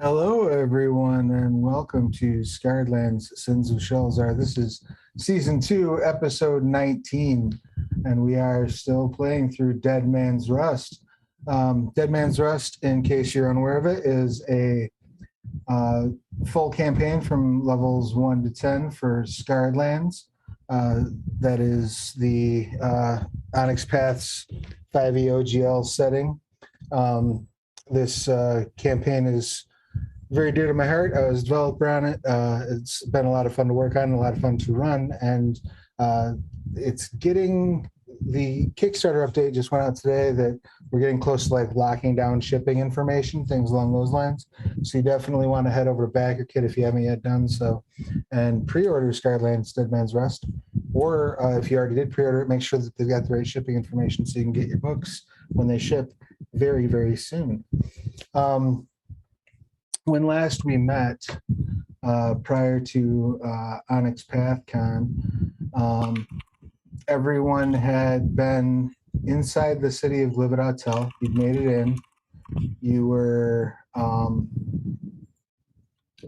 Hello, everyone, and welcome to Scarredlands Sins of Shelzar. This is Season 2, Episode 19, and we are still playing through Dead Man's Rust. Dead Man's Rust, in case you're unaware of it, is a full campaign from levels 1 to 10 for Scarredlands. That is the Onyx Path's 5e OGL setting. This campaign is very dear to my heart. I was a developer on it. It's been a lot of fun to work on, a lot of fun to run, and it's getting the Kickstarter update just went out today that we're getting close to like locking down shipping information, things along those lines. So you definitely want to head over to BackerKit if you haven't yet done so, and pre-order Scarredlands Dead Man's Rust. Or if you already did pre-order it, make sure that they've got the right shipping information so you can get your books when they ship very, very soon. When last we met, prior to Onyx Path Con, everyone had been inside the city of Livid Hotel. You'd made it in. You were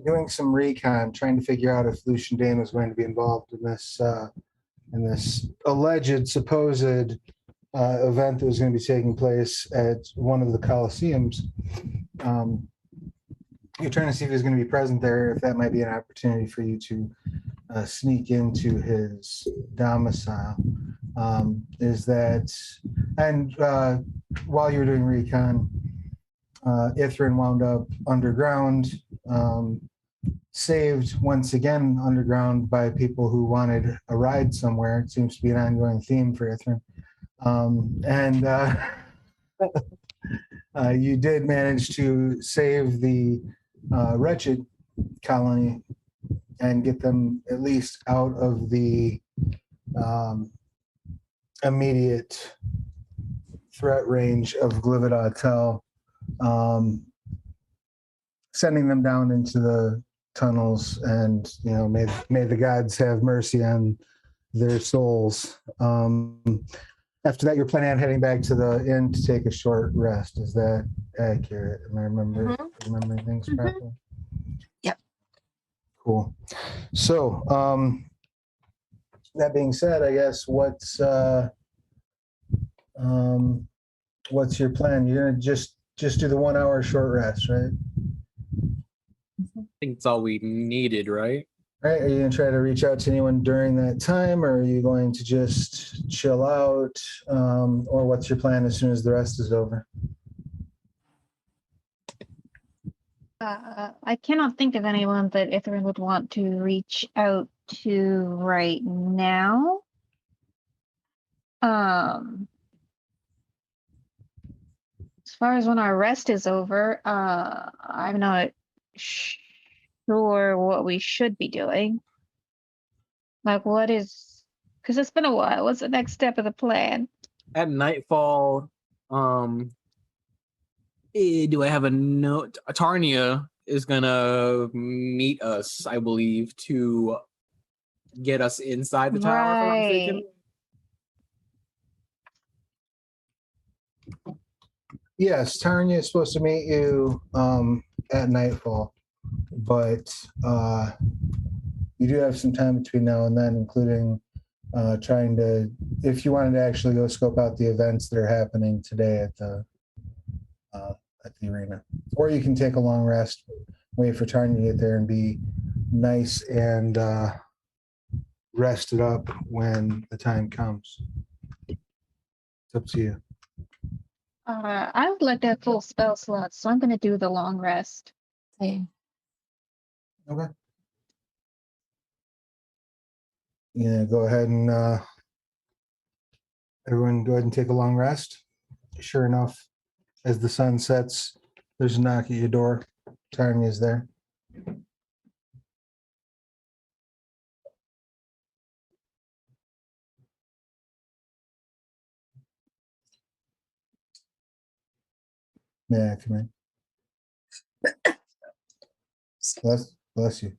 doing some recon, trying to figure out if Lucian Dane was going to be involved in this alleged, supposed event that was going to be taking place at one of the Colosseums. You're trying to see if he's going to be present there, if that might be an opportunity for you to sneak into his domicile. While you were doing recon, Ithrin wound up underground, saved once again underground by people who wanted a ride somewhere. It seems to be an ongoing theme for Ithrin. You did manage to save the wretched colony and get them at least out of the immediate threat range of Glivid Hotel, sending them down into the tunnels, and may the gods have mercy on their souls. After that, you're planning on heading back to the inn to take a short rest. Is that accurate? Am I remembering things properly? Yep. Cool. So, that being said, I guess what's your plan? You're gonna just do the 1 hour short rest, right? I think it's all we needed, right? Right. Are you going to try to reach out to anyone during that time, or are you going to just chill out? Or what's your plan as soon as the rest is over? I cannot think of anyone that Ithrin would want to reach out to right now. As far as when our rest is over, I'm not sure what we should be doing. Like, because it's been a while. What's the next step of the plan? At nightfall, do I have a note? Tarnia is gonna meet us, I believe, to get us inside the tower, if I'm not mistaken. Yes, Tarnia is supposed to meet you at nightfall, but you do have some time between now and then, including trying to, if you wanted to actually go scope out the events that are happening today at the arena. Or you can take a long rest, wait for Tarnia to get there and be nice and rested up when the time comes. It's up to you. I would like to have full spell slots, so I'm going to do the long rest. Okay. Yeah, go ahead and everyone go ahead and take a long rest. Sure enough, as the sun sets, there's a knock at your door. Tarnia is there. May I come in? Bless you.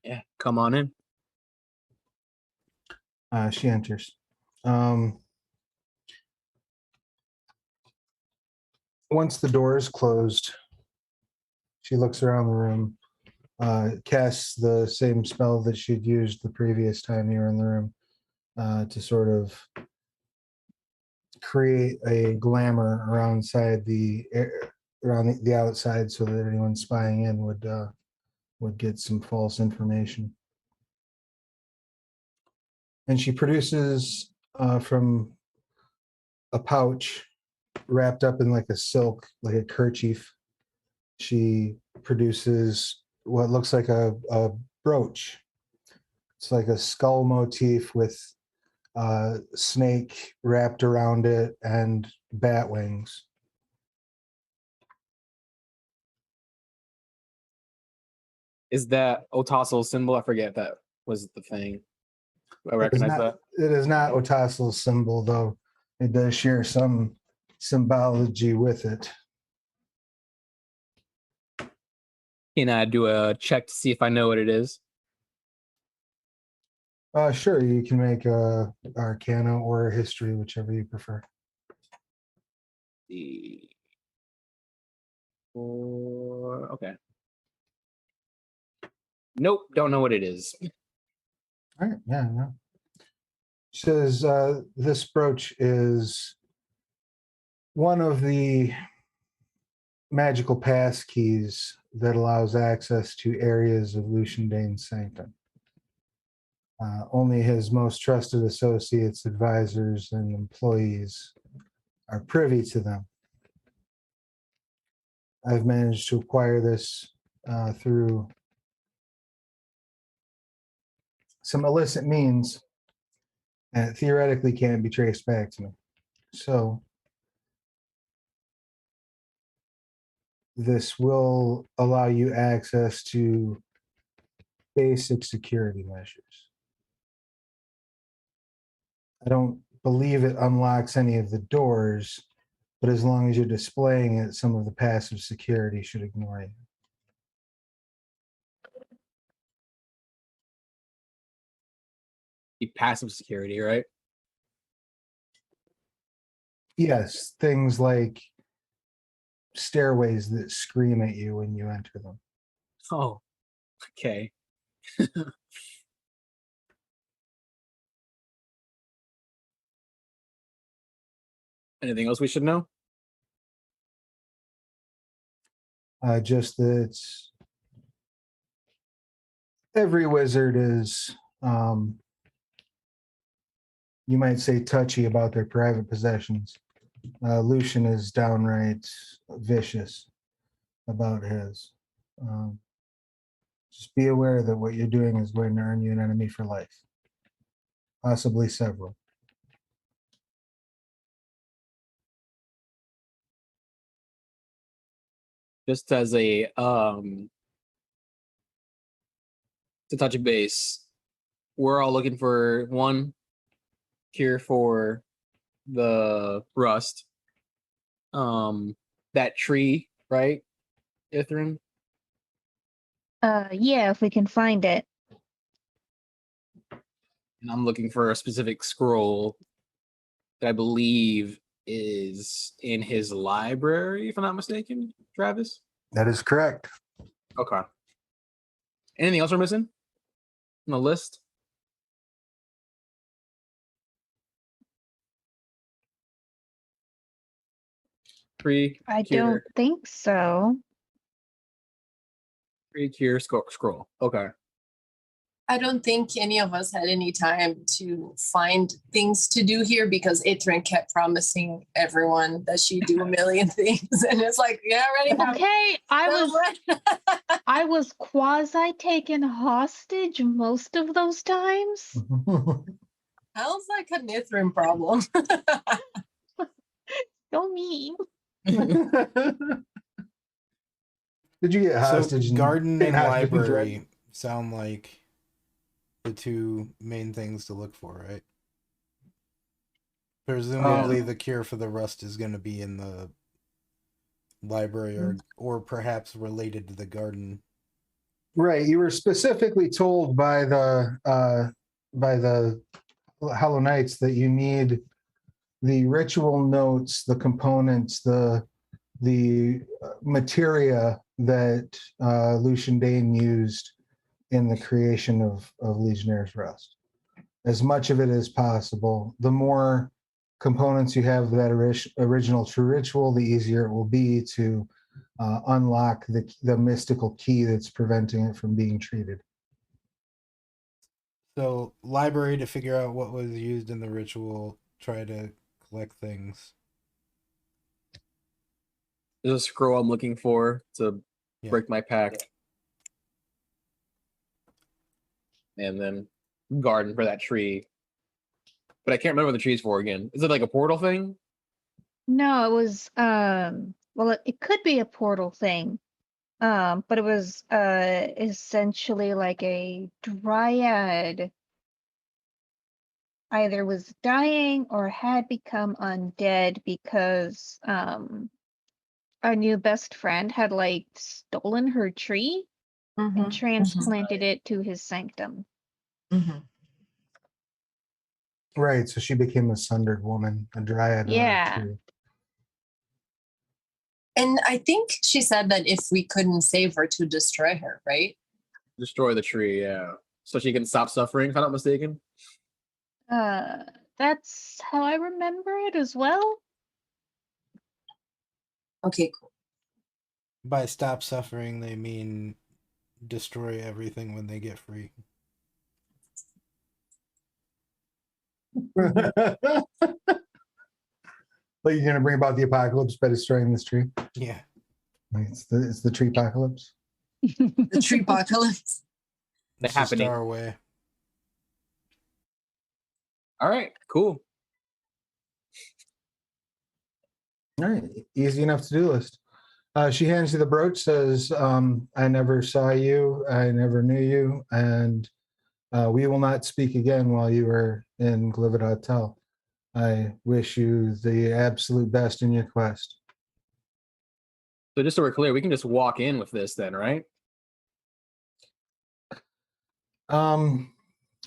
Yeah, come on in. She enters. Once the door is closed, She looks around the room, casts the same spell that she'd used the previous time you were in the room, to sort of create a glamour around the outside, so that anyone spying in would get some false information. And she produces from a pouch wrapped up in like a silk, like a kerchief. She produces what looks like a brooch. It's like a skull motif with snake wrapped around it and bat wings. Is that Otasel's symbol? I forget if that was the thing. I It is recognize not, that. it is not Otasel's symbol, though. It does share some symbology with it. Can I do a check to see if I know what it is? Sure, you can make a Arcana or a History, whichever you prefer. Okay. Nope, don't know what it is. All right, yeah, no. She says this brooch is one of the magical pass keys that allows access to areas of Lucian Dane's sanctum. Only his most trusted associates, advisors, and employees are privy to them. I've managed to acquire this through some illicit means, and it theoretically can't be traced back to me. So this will allow you access to basic security measures. I don't believe it unlocks any of the doors, but as long as you're displaying it, some of the passive security should ignore you. The passive security, right? Yes, things like stairways that scream at you when you enter them. Oh, okay. Anything else we should know? Just that every wizard is, you might say, touchy about their private possessions. Lucian is downright vicious about his. Just be aware that what you're doing is going to earn you an enemy for life, possibly several. Just as a to touch a base, we're all looking for one cure for the rust. That tree, right, Ithrin? Yeah, if we can find it. And I'm looking for a specific scroll that I believe is in his library, if I'm not mistaken, Travis? That is correct. Okay. Anything else we're missing on the list? I don't think so. Cure scroll. Okay. I don't think any of us had any time to find things to do here because Itrin kept promising everyone that she'd do a million things. And it's like, yeah, ready. Okay, I was quasi taken hostage most of those times. How's like an Itrin problem? So mean. Did you get hostage? So garden and hostage in library sound like the two main things to look for, right? Presumably the cure for the rust is going to be in the library or perhaps related to the garden. Right. You were specifically told by the Hollow Knights that you need the ritual notes, the components, the the materia that Lucian Dane used in the creation of Legionnaire's Rust. As much of it as possible. The more components you have of that original true ritual, the easier it will be to unlock the mystical key that's preventing it from being treated. So, library to figure out what was used in the ritual, try to collect things. There's a scroll I'm looking for to Yeah. break my pact. And then garden for that tree. But I can't remember what the tree's for again. Is it like a portal thing? No, it was well, it could be a portal thing. But it was essentially like a dryad either was dying or had become undead because our new best friend had like stolen her tree and transplanted it to his sanctum. Right, so she became a sundered woman, a dryad. Yeah. Tree. And I think she said that if we couldn't save her, to destroy her, right? Destroy the tree, yeah. So she can stop suffering, if I'm not mistaken. That's how I remember it as well. Okay, cool. By stop suffering, they mean destroy everything when they get free. Like you're gonna bring about the apocalypse by destroying this tree. Yeah. It's the tree apocalypse. The tree apocalypse. The It's just happening. our way. All right, cool. All right, easy enough to-do list. She hands you the brooch, says, I never saw you, I never knew you, and we will not speak again while you are in Glivet Hotel. I wish you the absolute best in your quest. So just so we're clear, we can just walk in with this then, right?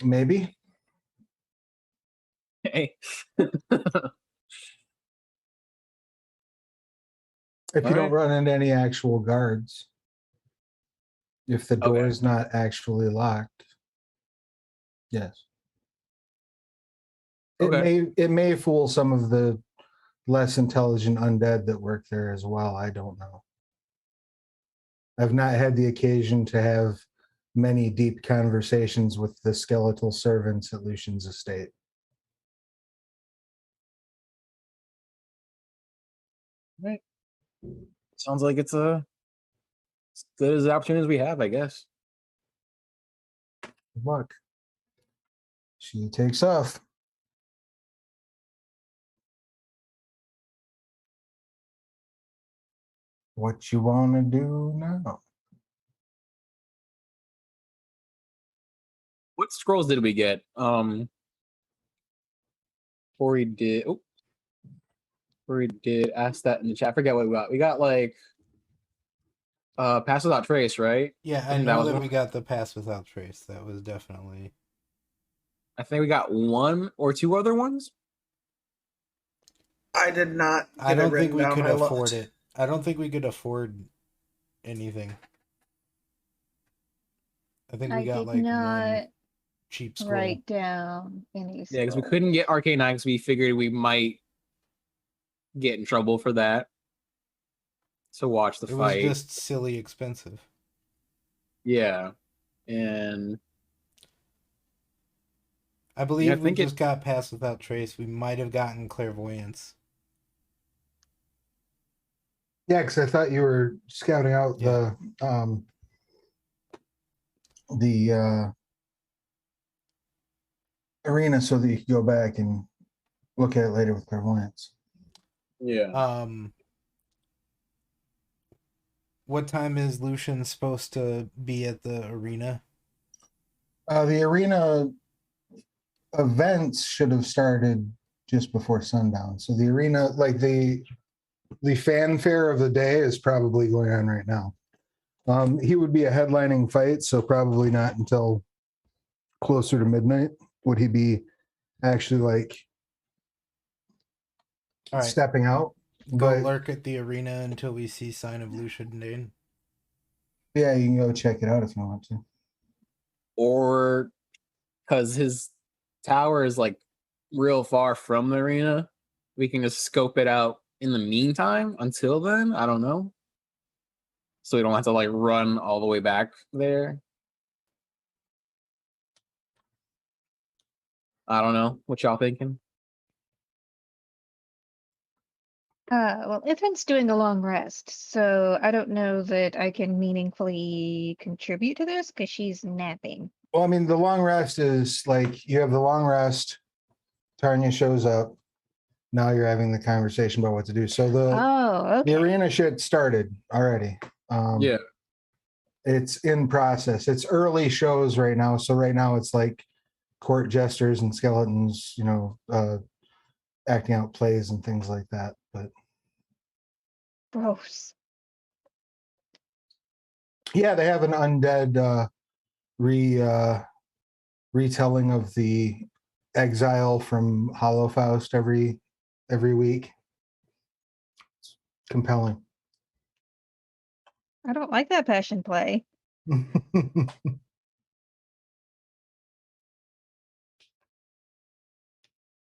Maybe. Hey. If you All don't right. run into any actual guards. If the door Okay. is not actually locked. Yes. Okay. It may fool some of the less intelligent undead that work there as well. I don't know. I've not had the occasion to have many deep conversations with the skeletal servants at Lucian's estate. Right. Sounds like it's as good as the opportunities we have, I guess. Good luck. She takes off. What you want to do now? What scrolls did we get? Corey did. Oh, Corey did ask that in the chat. I forget what we got. We got like Pass Without Trace, right? Yeah, I think know that was that one. we got the Pass Without Trace. That was definitely... I think we got one or two other ones. I did not. I don't think we down. could I afford looked. it. I don't think we could afford anything. I think we I got did like not one cheap scroll. write down any. Yeah, because we scrolls. couldn't get Arcane 9 because we figured we might get in trouble for that. So watch the It was fight. just silly expensive. Yeah. And I believe I we think just got Pass Without Trace. We might have gotten Clairvoyance. Yeah, because I thought you were scouting out Yeah. the arena so that you could go back and look at it later with clairvoyance. yeah. What time is Lucian supposed to be at the arena? The arena events should have started just before sundown. So the arena, like the fanfare of the day, is probably going on right now. He would be a headlining fight, so probably not until closer to midnight would he be actually like All right. stepping out. Go But lurk at the arena until we see sign of Lucian Dane. yeah, you can go check it out if you want to. Or because his tower is like real far from the arena, we can just scope it out in the meantime until then. I don't know. So we don't have to like run all the way back there. I don't know. What y'all thinking? Well, Ithrin's doing a long rest, so I don't know that I can meaningfully contribute to this because she's napping. Well, I mean, the long rest is like you have the long rest. Tarnia shows up. Now you're having the conversation about what to do. So Oh, the okay. arena shit started already. Yeah. It's in process. It's early shows right now. So right now it's like court jesters and skeletons, acting out plays and things like that. But Gross. yeah, they have an undead retelling of the exile from Hollowfaust every week. It's compelling. I don't like that passion play.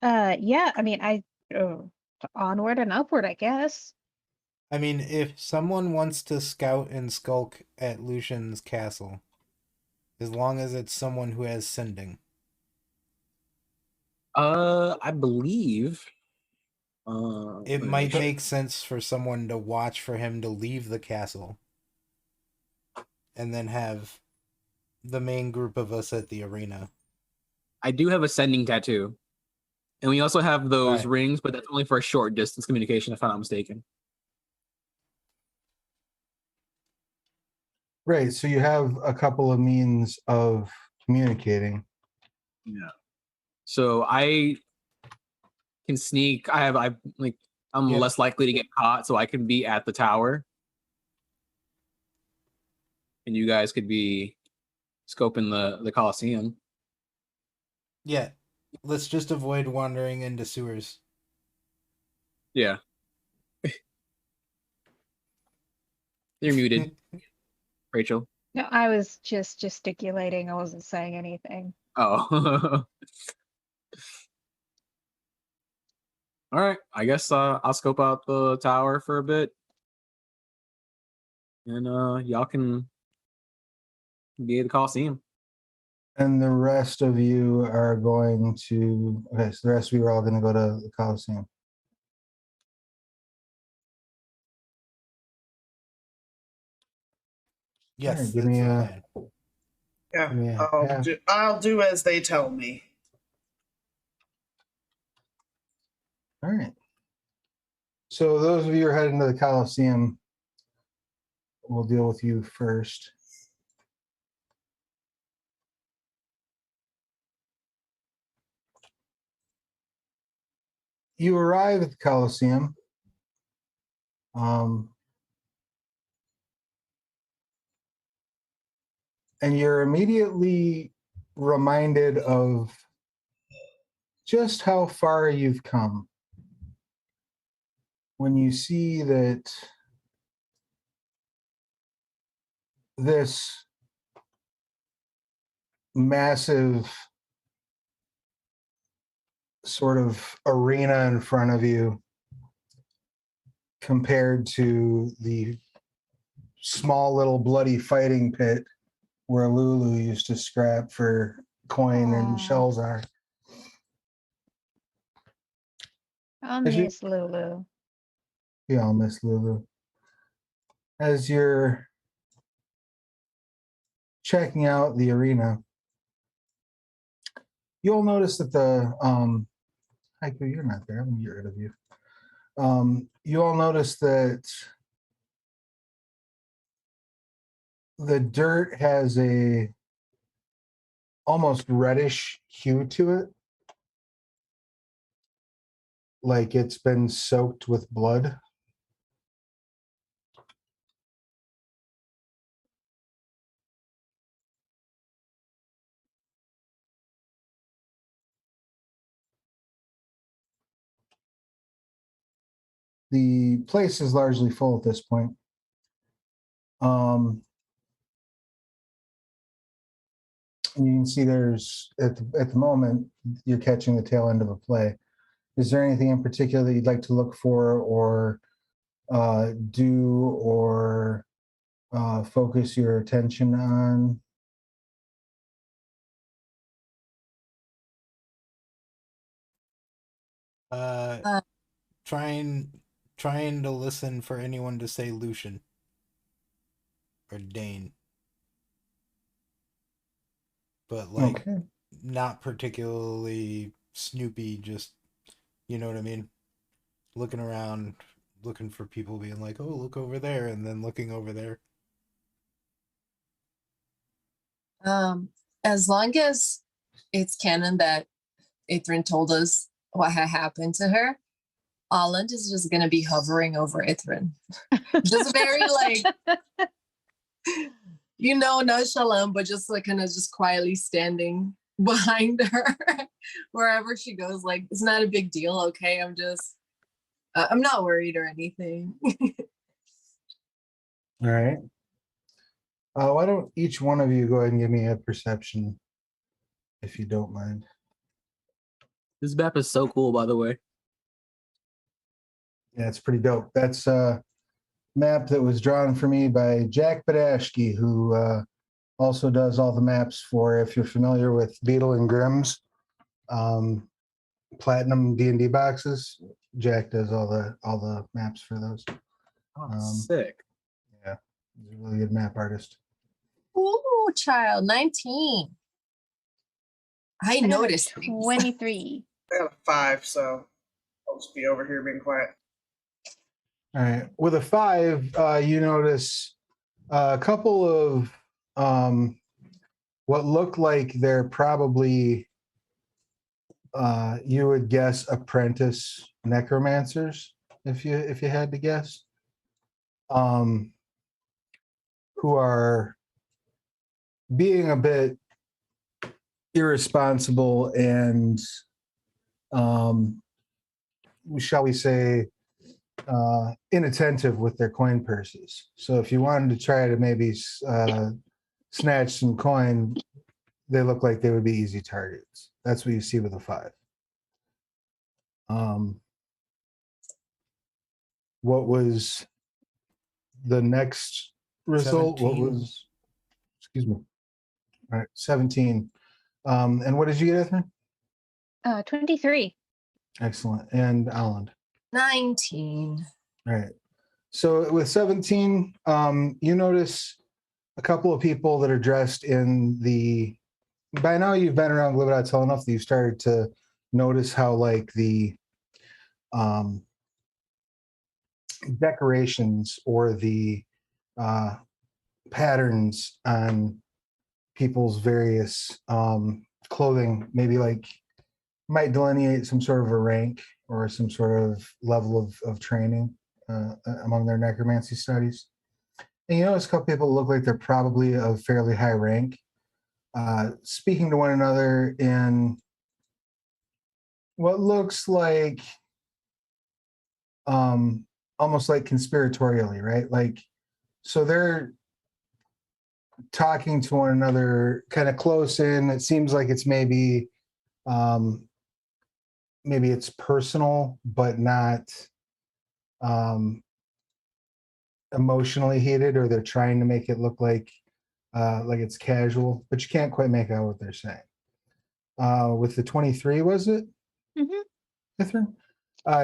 Yeah, I mean, onward and upward, I guess. I mean, if someone wants to scout and skulk at Lucian's castle, as long as it's someone who has sending. I believe. It might make sense for someone to watch for him to leave the castle, and then have the main group of us at the arena. I do have a sending tattoo, and we also have those Right. rings, but that's only for a short distance communication, if I'm not mistaken. Right. So you have a couple of means of communicating. Yeah. So I can sneak. I'm Yep. less likely to get caught, so I can be at the tower, and you guys could be scoping the Coliseum. Yeah. Let's just avoid wandering into sewers. Yeah. You're muted, Rachel. No, I was just gesticulating. I wasn't saying anything. Oh. All right. I guess I'll scope out the tower for a bit, and y'all can be at the Coliseum. And the rest of you are going to, okay, so the rest of you are all going to go to the Coliseum. Yes, Alright, give that's me the a- plan. Yeah, Yeah. I'll do as they tell me. All right. So those of you who are heading to the Coliseum, we'll deal with you first. You arrive at the Coliseum. And you're immediately reminded of just how far you've come when you see that this massive sort of arena in front of you compared to the small little bloody fighting pit where Lulu used to scrap for coin and Aw. Shelzar. I'll Is you- miss Lulu. Yeah, I'll miss Lulu. As you're checking out the arena, you'll notice that Haiku, you're not there. Let me get rid of you. You'll notice that the dirt has a almost reddish hue to it, like it's been soaked with blood. the place is largely full at this point. And you can see there's at the moment you're catching the tail end of a play. Is there anything in particular that you'd like to look for or do or focus your attention on? Trying to listen for anyone to say Lucian or Dane, but like not particularly Snoopy. Just, you know what I mean? Looking around, looking for people being like, "Oh, look over there," and then looking over there. As long as it's canon that Ithrin told us what had happened to her, Holland is just gonna be hovering over Ithrin. Just very like, nonchalant, but just like kind of just quietly standing behind her wherever she goes. Like, it's not a big deal, okay? I'm not worried or anything. All right. Why don't each one of you go ahead and give me a perception, if you don't mind. This map is so cool, by the way. Yeah, it's pretty dope. That's a map that was drawn for me by Jack Badashki, who also does all the maps for, if you're familiar with Beetle and Grimm's Platinum D&D boxes. Jack does all the maps for those. Oh, sick. Yeah, he's a really good map artist. Ooh, child, 19. I noticed. 23. I got a 5, so I'll just be over here being quiet. All right. With a 5, you notice a couple of what look like they're probably, you would guess, apprentice necromancers, if you had to guess, who are being a bit irresponsible and, shall we say, inattentive with their coin purses. So if you wanted to try to maybe snatch some coin, they look like they would be easy targets. That's what you see with a 5. What was the next result? 17. What was, excuse me. All right, 17. And what did you get, Ethrin? 23. Excellent. And Alan? 19. All right. So with 17, you notice a couple of people that are dressed in the, by now you've been around Glibidats enough that you've started to notice how like the decorations or the patterns on people's various clothing maybe like might delineate some sort of a rank or some sort of level of training among their necromancy studies. And you notice a couple people look like they're probably of fairly high rank, speaking to one another in what looks like almost like conspiratorially, right? Like, so they're talking to one another kind of close in. It seems like it's maybe it's personal, but not emotionally heated, or they're trying to make it look like it's casual, but you can't quite make out what they're saying. With the 23, was it? Mm-hmm. Catherine?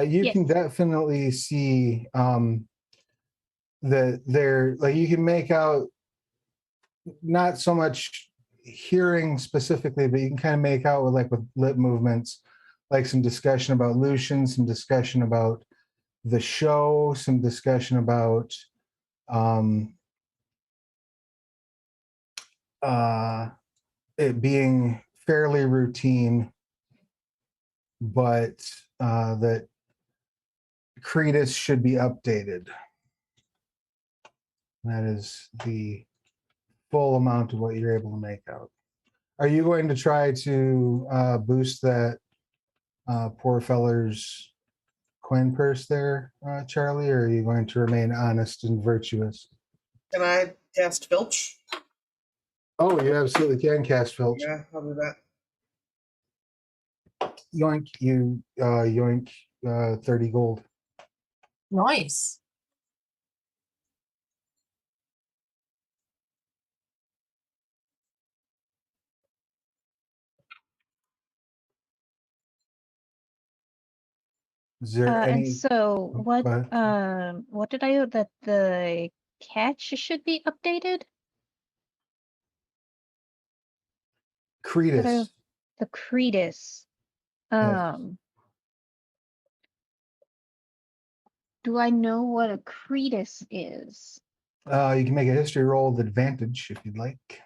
You can definitely see that they're like, you can make out not so much hearing specifically, but you can kind of make out with lip movements, like some discussion about Lucian, some discussion about the show, some discussion about it being fairly routine, but that Cretus should be updated. That is the full amount of what you're able to make out. Are you going to try to boost that poor feller's coin purse there, Charlie, or are you going to remain honest and virtuous? Can I cast Filch? Oh, you absolutely can cast Filch. Yeah, I'll do that. Yoink, you yoink 30 gold. Nice. Is there And any? so Oh, what go ahead. what did I that the catch should be updated? Did I Cretus. the Cretus. Yes. Do I know what a Cretus is? You can make a history roll with advantage if you'd like.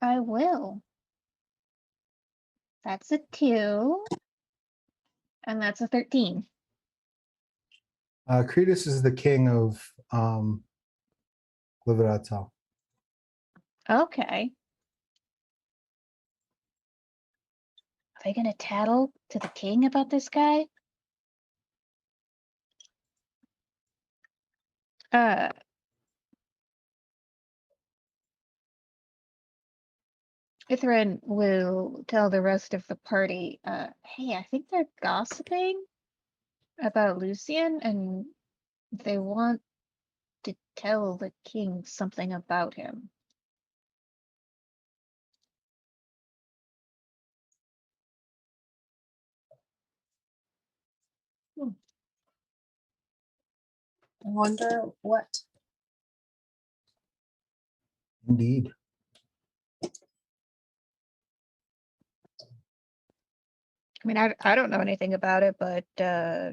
I will. That's a 2. And that's a 13. Cretus is the king of Liveratal. Okay. Are they gonna tattle to the king about this guy? Ithran will tell the rest of the party, hey, I think they're gossiping about Lucian and they want to tell the king something about him. I wonder what. Indeed. I mean, I don't know anything about it, but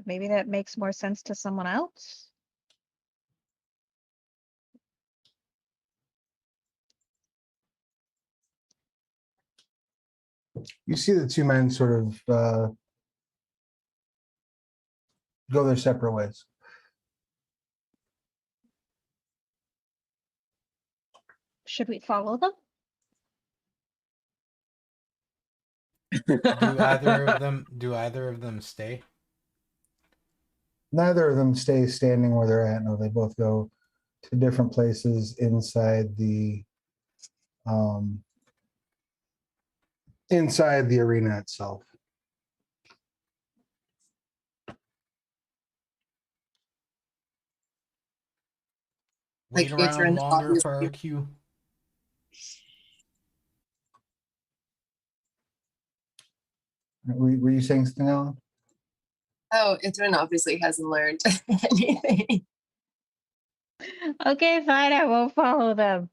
maybe that makes more sense to someone else. You see the two men sort of go their separate ways. Should we follow them? Do either of them stay? Neither of them stay standing where they're at. No, they both go to different places inside the arena itself. Wait Like, around Ithran longer for obviously- our cue. Were you saying something, Alan? Oh, Ithran obviously hasn't learned anything. Okay, fine, I won't follow them.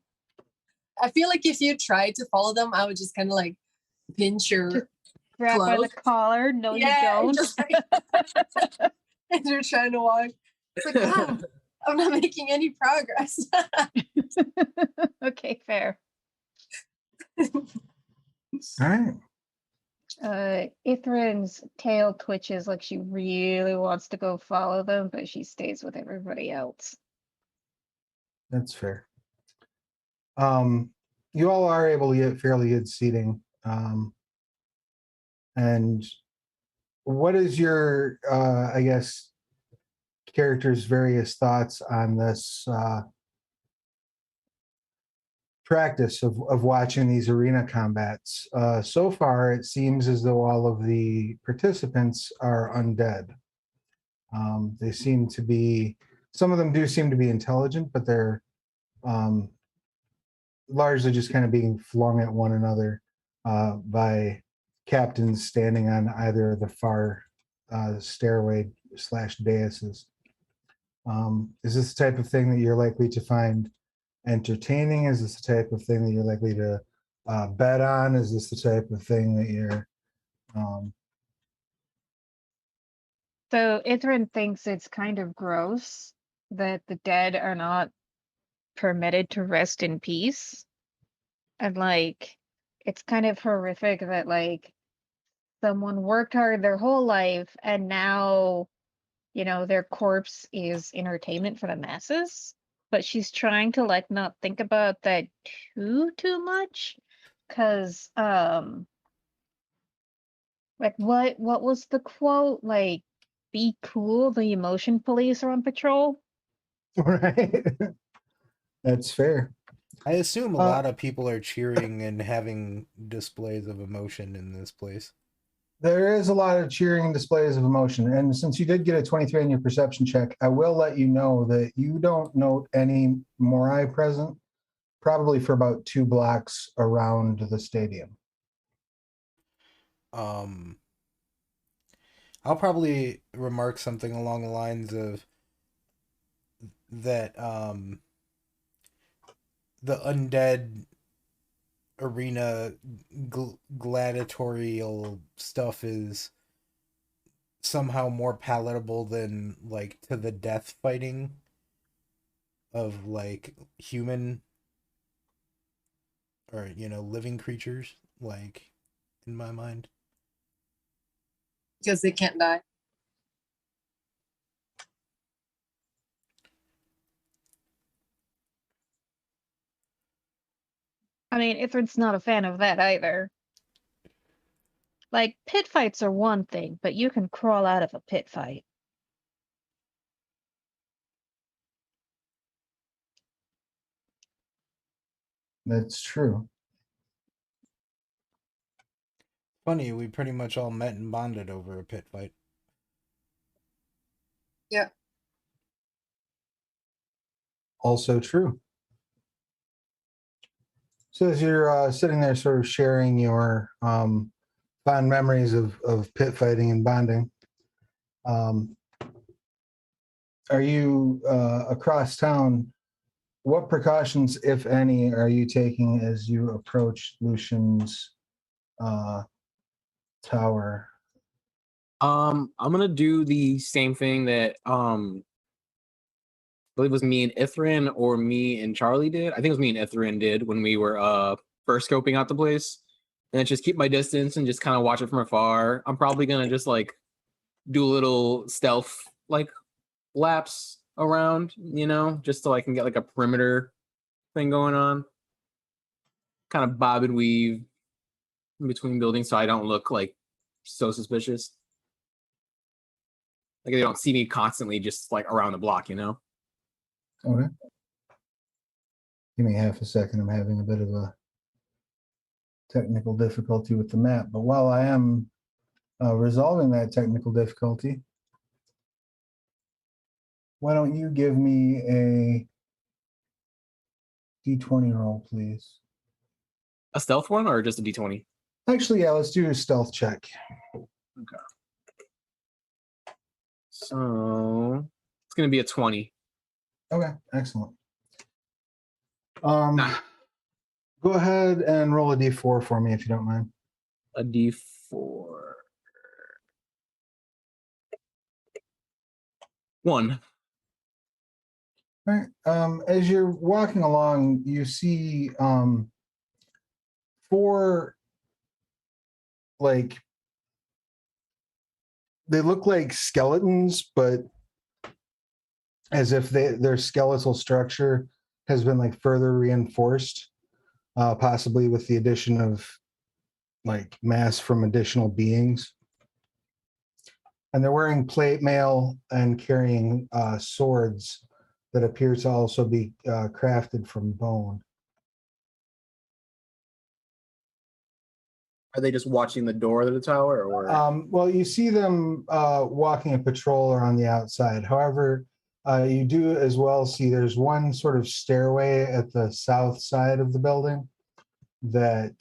I feel like if you tried to follow them, I would just kind of like pinch your Just grab by the clothes. collar. No, you don't. Just like, as you're trying to walk. It's like, oh, I'm not making any progress. Okay, fair. All right. Ithran's tail twitches like she really wants to go follow them, but she stays with everybody else. That's fair. You all are able to get fairly good seating. And what is your, I guess, character's various thoughts on this practice of watching these arena combats? So far, it seems as though all of the participants are undead. They seem to be, some of them do seem to be intelligent, but they're largely just kind of being flung at one another by captains standing on either of the far stairway / daises. Is this the type of thing that you're likely to find entertaining? Is this the type of thing that you're likely to bet on? Is this the type of thing that you're So Ithran thinks it's kind of gross that the dead are not permitted to rest in peace. And like, it's kind of horrific that like someone worked hard their whole life and now, you know, their corpse is entertainment for the masses. But she's trying to like not think about that too much. Cause like what was the quote? Like be cool, the emotion police are on patrol. Right. That's fair. I assume a lot of people are cheering and having displays of emotion in this place. There is a lot of cheering and displays of emotion. And since you did get a 23 on your perception check, I will let you know that you don't note any Morai present, probably for about 2 blocks around the stadium. I'll probably remark something along the lines of that the undead arena gladiatorial stuff is somehow more palatable than like to the death fighting of like human or living creatures, like in my mind, because they can't die. I mean, Ithrin's not a fan of that either. Like, pit fights are one thing, but you can crawl out of a pit fight. That's true. funny, we pretty much all met and bonded over a pit fight. Yeah. Also true. So as you're sitting there sort of sharing your fond memories of pit fighting and bonding, are you across town? What precautions, if any, are you taking as you approach Lucian's tower? I'm gonna do the same thing that I believe it was me and Ithrin or me and Charlie did. I think it was me and Ithrin did when we were first scoping out the place. And just keep my distance and just kind of watch it from afar. I'm probably gonna just like do a little stealth like laps around, just so I can get like a perimeter thing going on. Kind of bob and weave in between buildings so I don't look like so suspicious. Like they don't see me constantly just like around the block, Okay. Give me half a second. I'm having a bit of a technical difficulty with the map. But while I am resolving that technical difficulty, why don't you give me a D20 roll, please? A stealth one or just a D20? Actually, yeah, let's do a stealth check. Okay. So it's gonna be a 20. Okay, excellent. Go ahead and roll a D4 for me if you don't mind. A D4. 1. All right. As you're walking along, you see 4 like they look like skeletons, but as if their skeletal structure has been like further reinforced, possibly with the addition of like mass from additional beings. And they're wearing plate mail and carrying swords that appear to also be crafted from bone. Are they just watching the door of the tower, or? Well, you see them walking a patrol or on the outside. However, you do as well see there's one sort of stairway at the south side of the building that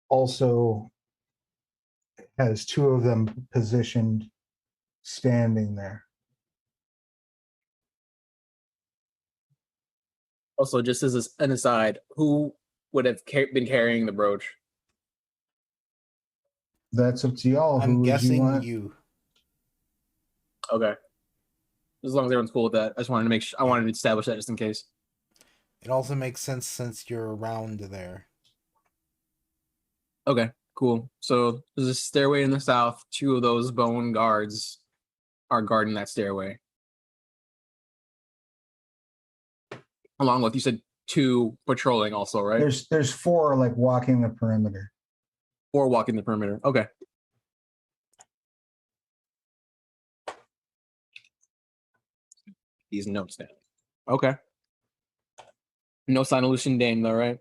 also has 2 of them positioned standing there. Also, just as an aside, who would have been carrying the brooch? That's up to y'all. I'm Who would guessing you want? you. Okay. As long as everyone's cool with that. I just wanted to make sure. I wanted to establish that just in case. It also makes sense since you're around there. Okay, cool. So there's a stairway in the south. 2 of those bone guards are guarding that stairway. Along with, you said 2 patrolling also, right? There's 4 like walking the perimeter. 4 walking the perimeter. Okay. these notes down. Okay. No sign of Lucian Dane, though, right?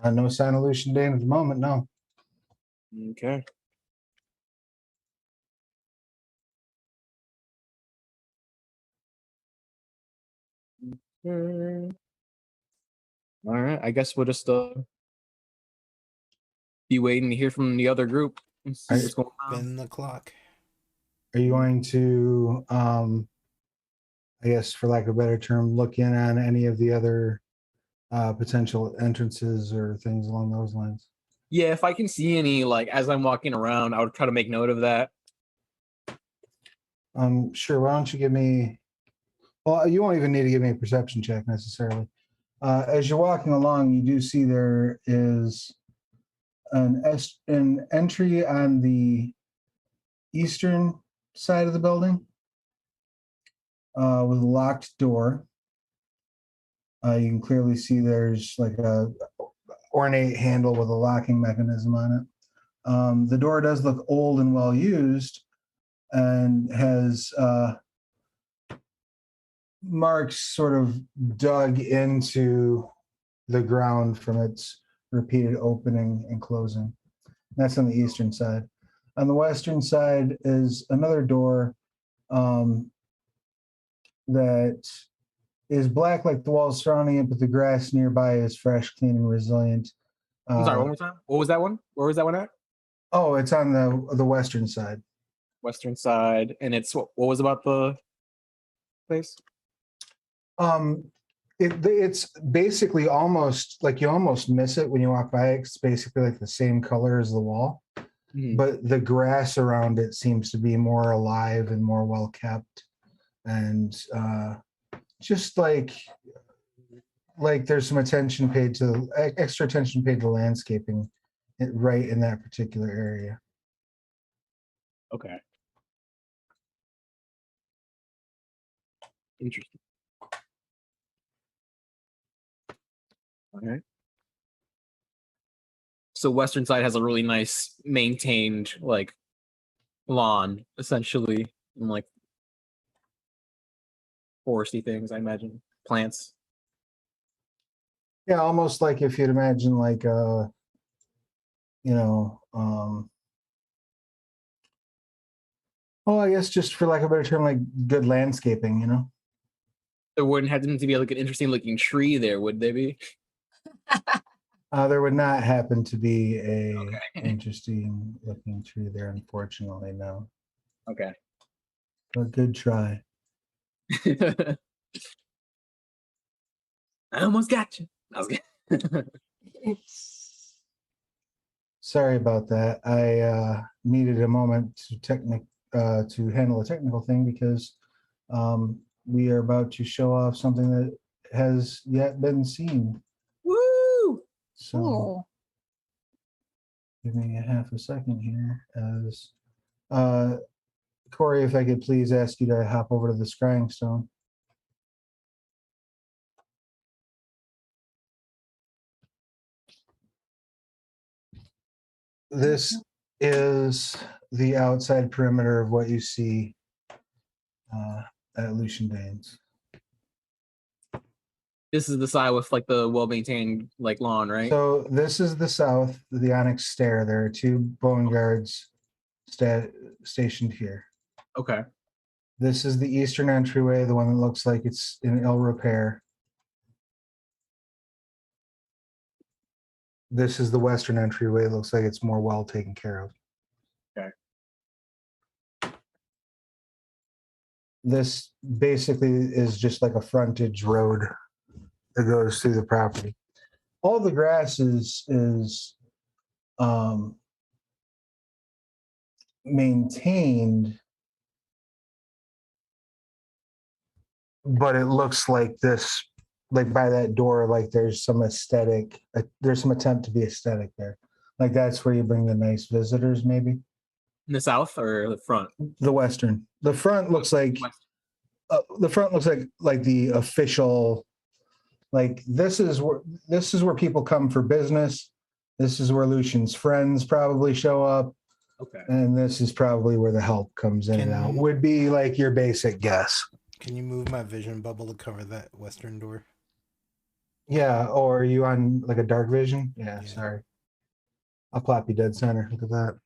No sign of Lucian Dane at the moment, no. Okay. All right. I guess we'll just be waiting to hear from the other group and see what's going on. Spin the clock. Are you going to, I guess, for lack of a better term, look in on any of the other potential entrances or things along those lines? Yeah, if I can see any, like, as I'm walking around, I would try to make note of that. Sure. Why don't you give me, well, you won't even need to give me a perception check necessarily. As you're walking along, you do see there is an entry on the eastern side of the building with a locked door. You can clearly see there's like a ornate handle with a locking mechanism on it. The door does look old and well used and has marks sort of dug into the ground from its repeated opening and closing. That's on the eastern side. On the western side is another door that is black like the walls surrounding it, but the grass nearby is fresh, clean, and resilient. I'm sorry, one more time. What was that one? Where was that one at? Oh, it's on the western side. Western side. And it's what was about the place? It's basically almost like you almost miss it when you walk by it. It's basically like the same color as the wall, but the grass around it seems to be more alive and more well kept, and just like there's some attention paid to extra attention paid to landscaping right in that particular area. Okay. Interesting. All right. So western side has a really nice maintained like lawn, essentially, and like foresty things, I imagine. Plants. Yeah, almost like if you'd imagine like well, I guess just for lack of a better term, like good landscaping, you know? There wouldn't happen to be like an interesting looking tree there, would there be? There would not happen to be a interesting looking tree there, unfortunately, no. Okay. But good try. I almost got you. I was Sorry about that. I needed a moment to handle a technical thing because we are about to show off something that has yet been seen. Woo! So give me a half a second here as Corey, if I could please ask you to hop over to the scrying stone. This is the outside perimeter of what you see at Lucian Dane's. This is the side with like the well-maintained like lawn, right? So this is the south, the Onyx Stair. There are two bone guards stationed here. Okay. This is the eastern entryway, the one that looks like it's in ill repair. This is the western entryway. It looks like it's more well taken care of. Okay. This basically is just like a frontage road that goes through the property. All the grass is maintained, but it looks like this, like by that door, like there's some aesthetic, there's some attempt to be aesthetic there. Like that's where you bring the nice visitors, maybe. In the south or the front? The western. The front looks like like the official. Like this is where people come for business. This is where Lucian's friends probably show up. Okay. And this is probably where the help comes in and out. Would be like your basic guess. Can you move my vision bubble to cover that western door? Yeah, or are you on like a dark vision? Yeah, Yeah. sorry. I'll plop you dead center. Look at that.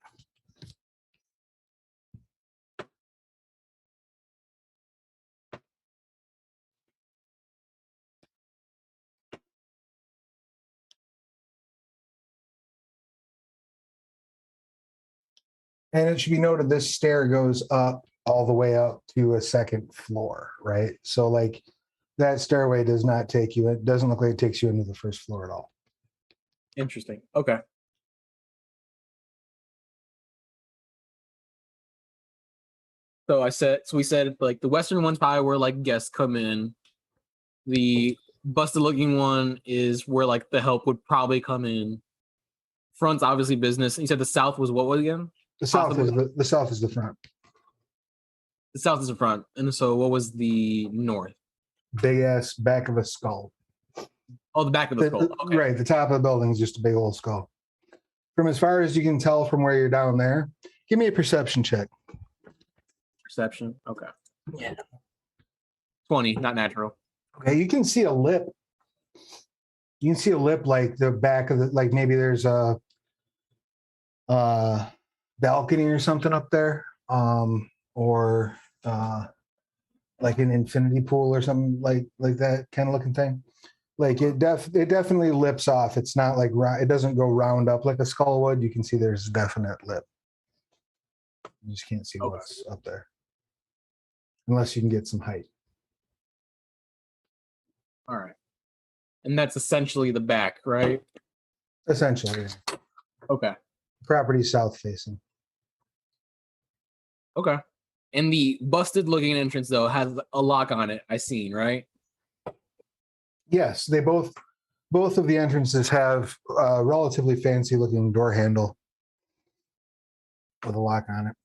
And it should be noted this stair goes up all the way up to a second floor, right? So like that stairway does not take you, it doesn't look like it takes you into the first floor at all. Interesting. Okay. So we said like the western one's probably where like guests come in. The busted looking one is where like the help would probably come in. Front's obviously business. You said the south was what again? The south is the south is the front. The south is the front. And so what was the north? Big ass back of a skull. Oh, the back of the skull. Okay. Right, the top of the building is just a big old skull. From as far as you can tell from where you're down there, give me a perception check. Perception. Okay. Yeah. 20, not natural. Okay, you can see a lip. You can see a lip like the back of the, like maybe there's a balcony or something up there, or like an infinity pool or something like that kind of looking thing. Like it definitely lips off. It's not like it doesn't go round up like a skull would. You can see there's a definite lip. You just can't see what's up there unless you can get some height. All right. And that's essentially the back, right? Essentially. Okay. Property south facing. Okay. And the busted looking entrance though has a lock on it, I seen, right? Yes, they both of the entrances have a relatively fancy looking door handle with a lock on it.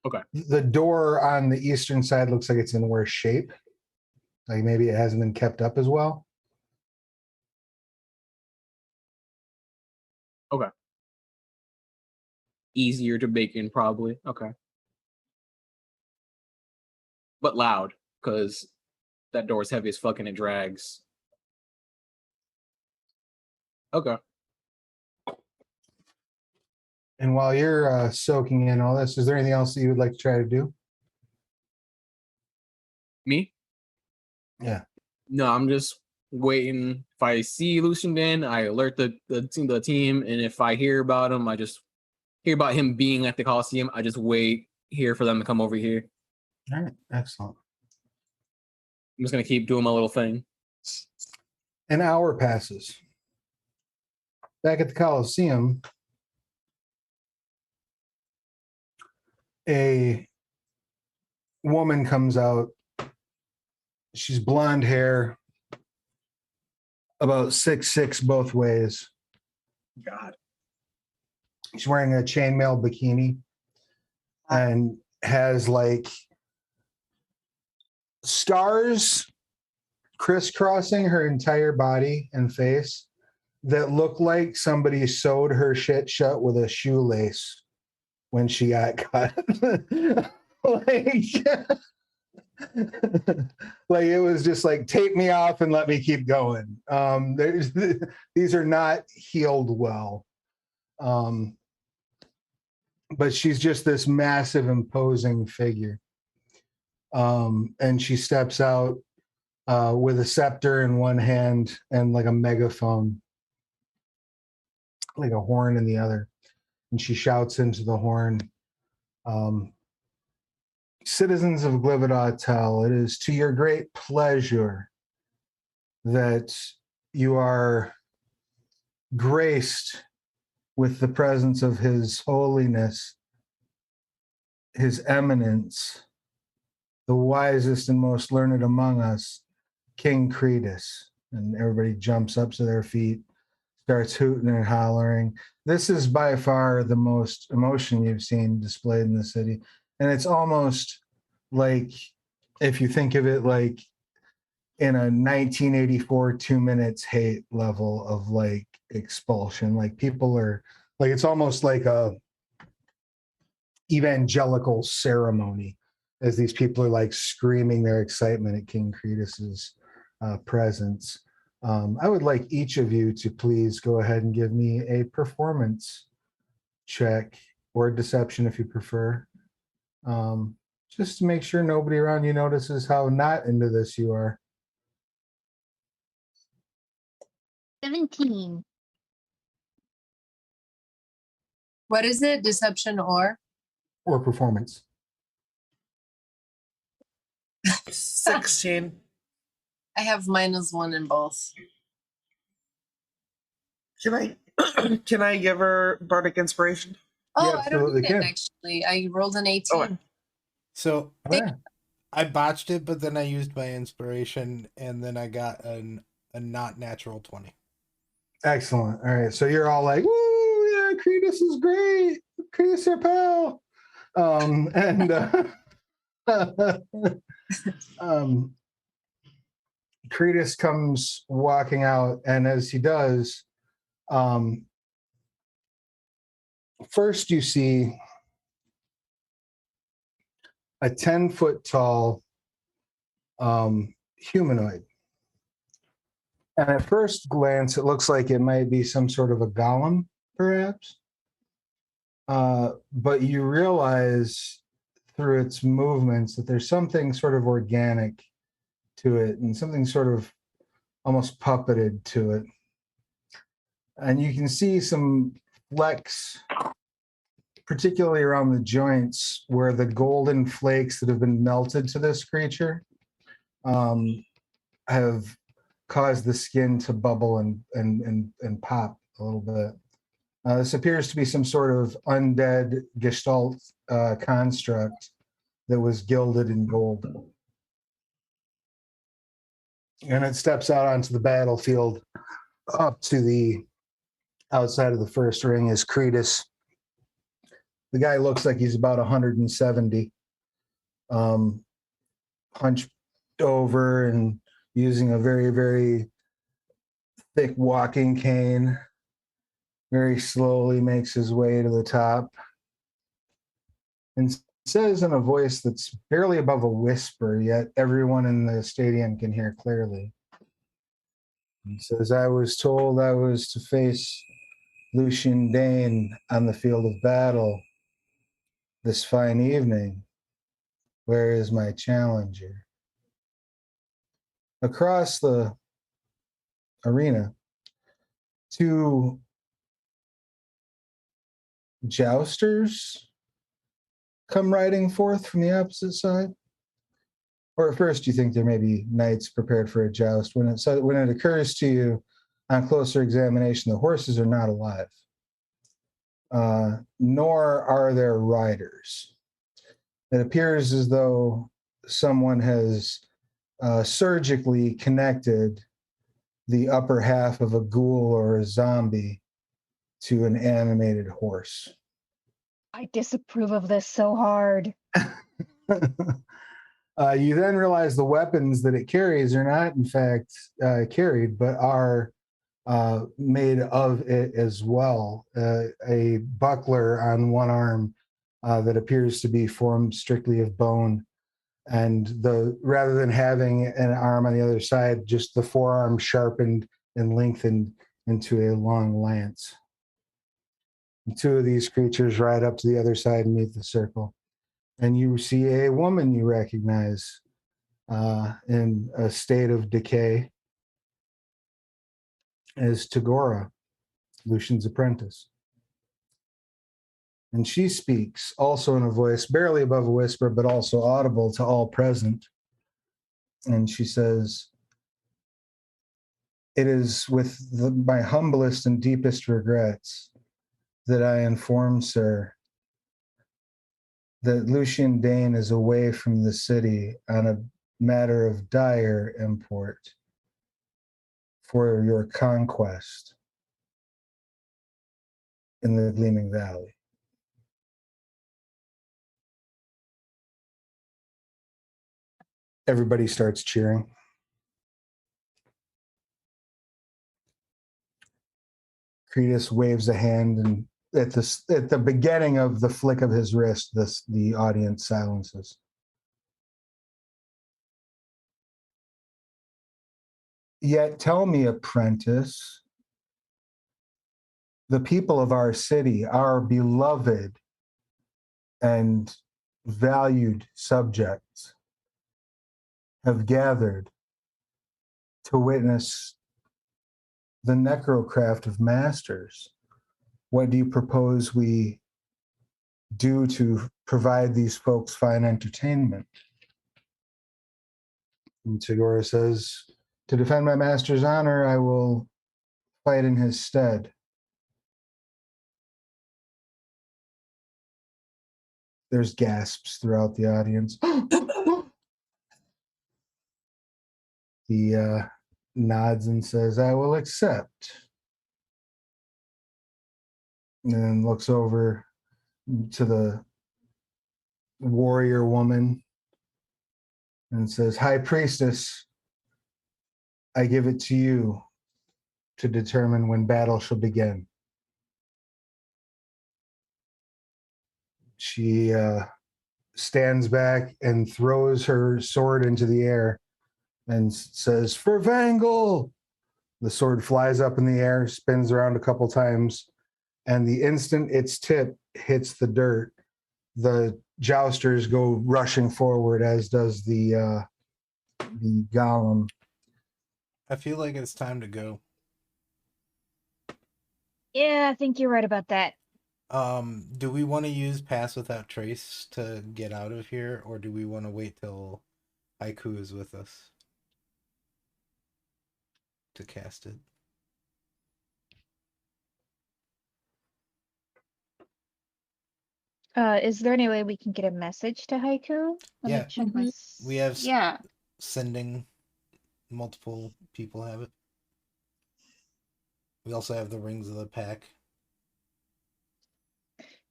Okay. The door on the eastern side looks like it's in worse shape. Like maybe it hasn't been kept up as well. Okay. Easier to bake in, probably. Okay. But loud, because that door is heavy as fuck and it drags. Okay. And while you're soaking in all this, is there anything else that you would like to try to do? Me? Yeah. No, I'm just waiting. If I see Lucian, I alert the team, and if I hear about him, I just hear about him being at the Coliseum. I just wait here for them to come over here. All right, excellent. I'm just gonna keep doing my little thing. An hour passes. Back at the Coliseum, a woman comes out. She's blonde hair, about 6'6" both ways. God. She's wearing a chainmail bikini and has like stars crisscrossing her entire body and face that look like somebody sewed her shit shut with a shoelace when she got cut. Like it was just like tape me off and let me keep going. These are not healed well. But she's just this massive imposing figure. And she steps out with a scepter in one hand and like a megaphone, like a horn in the other. And she shouts into the horn, citizens of Glividatel, it is to your great pleasure that you are graced with the presence of His Holiness, His Eminence, the wisest and most learned among us, King Cretus. And everybody jumps up to their feet, starts hooting and hollering. This is by far the most emotion you've seen displayed in the city. And it's almost like, if you think of it like in a 1984 2 minutes hate level of like expulsion, like people are like, it's almost like a evangelical ceremony as these people are like screaming their excitement at King Cretus's presence. I would like each of you to please go ahead and give me a performance check or deception if you prefer. Just to make sure nobody around you notices how not into this you are. 17. What is it? Deception or? Or performance. 16. I have -1 in both. Can I give her bardic inspiration? Oh, You I don't absolutely need it can. actually. I rolled an 18. Okay. So Oh, yeah. I botched it, but then I used my inspiration, and then I got a not natural 20. Excellent. All right. So you're all like, woo, yeah, Cretus is great. Cretus, your pal. Cretus comes walking out, and as he does, first you see a 10-foot tall humanoid. And at first glance, it looks like it might be some sort of a golem, perhaps. But you realize through its movements that there's something sort of organic to it and something sort of almost puppeted to it. And you can see some flecks, particularly around the joints, where the golden flakes that have been melted to this creature have caused the skin to bubble and pop a little bit. This appears to be some sort of undead gestalt construct that was gilded in gold. And it steps out onto the battlefield. Up to the outside of the first ring is Cretus. The guy looks like he's about 170, hunched over and using a very, very thick walking cane. Very slowly makes his way to the top and says in a voice that's barely above a whisper, yet everyone in the stadium can hear clearly. He says, I was told I was to face Lucian Dane on the field of battle this fine evening. Where is my challenger? Across the arena, two jousters come riding forth from the opposite side? Or at first you think there may be knights prepared for a joust. When it occurs to you on closer examination, the horses are not alive, nor are there riders. It appears as though someone has surgically connected the upper half of a ghoul or a zombie to an animated horse. I disapprove of this so hard. You then realize the weapons that it carries are not, in fact, carried, but are made of it as well. A buckler on one arm that appears to be formed strictly of bone, and rather than having an arm on the other side, just the forearm sharpened and lengthened into a long lance. And two of these creatures ride up to the other side and meet the circle. And you see a woman you recognize in a state of decay as Tagora, Lucian's apprentice. And she speaks, also in a voice barely above a whisper, but also audible to all present. And she says, it is with my humblest and deepest regrets that I inform, sir, that Lucian Dane is away from the city on a matter of dire import for your conquest in the Gleaming Valley. Everybody starts cheering. Cretus waves a hand, and at the beginning of the flick of his wrist, the audience silences. Yet tell me, apprentice, the people of our city, our beloved and valued subjects, have gathered to witness the necrocraft of masters. What do you propose we do to provide these folks fine entertainment? And Tagora says, to defend my master's honor, I will fight in his stead. There's gasps throughout the audience. He nods and says, I will accept. And then looks over to the warrior woman and says, High Priestess, I give it to you to determine when battle shall begin. She stands back and throws her sword into the air and says, For Vangle! The sword flies up in the air, spins around a couple times, and the instant its tip hits the dirt, the jousters go rushing forward, as does the golem. I feel like it's time to go. Yeah, I think you're right about that. Do we want to use Pass Without Trace to get out of here, or do we want to wait till Haiku is with us to cast it? Is there any way we can get a message to Haiku? Let Yeah. me check my. We have Yeah. sending. Multiple people have it. We also have the Rings of the Pack.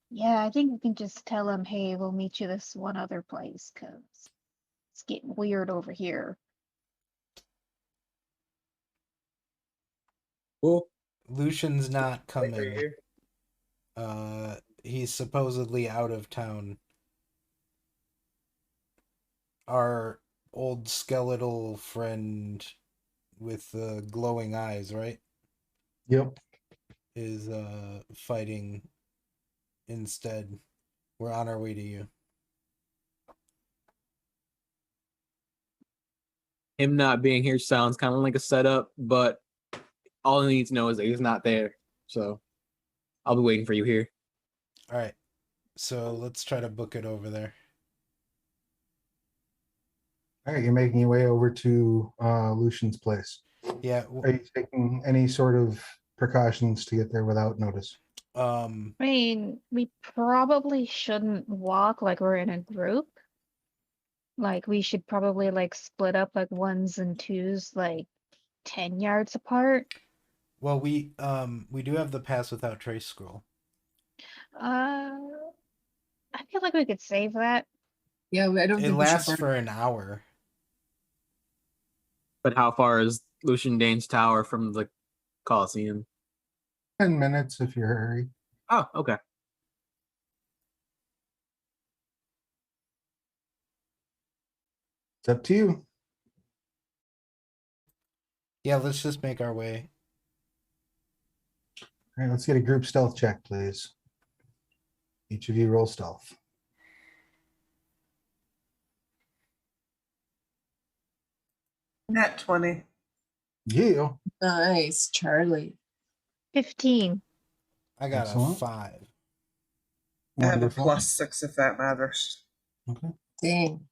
Yeah, I think we can just tell him, hey, we'll meet you this one other place, because it's getting weird over here. Cool. Lucian's not Right coming. here. He's supposedly out of town. Our old skeletal friend with the glowing eyes, right? Yep. Is fighting instead. We're on our way to you. Him not being here sounds kind of like a setup, but all I need to know is that he's not there. So I'll be waiting for you here. All right. So let's try to book it over there. All right, you're making your way over to Lucian's place. Yeah. Are you taking any sort of precautions to get there without notice? I mean, we probably shouldn't walk like we're in a group. Like, we should probably, like, split up, like, ones and twos, like, 10 yards apart. Well, we do have the Pass Without Trace scroll. I feel like we could save that. Yeah, I don't It think lasts we should for an hour. But how far is Lucian Dane's tower from the Coliseum? 10 minutes if you're hurry. Oh, okay. It's up to you. Yeah, let's just make our way. All right, let's get a group stealth check, please. Each of you roll stealth. Nat 20. Yeah. Nice, Charlie. 15. I got Excellent. a 5. I have a Wonderful. +6 if that matters. Okay. Dang.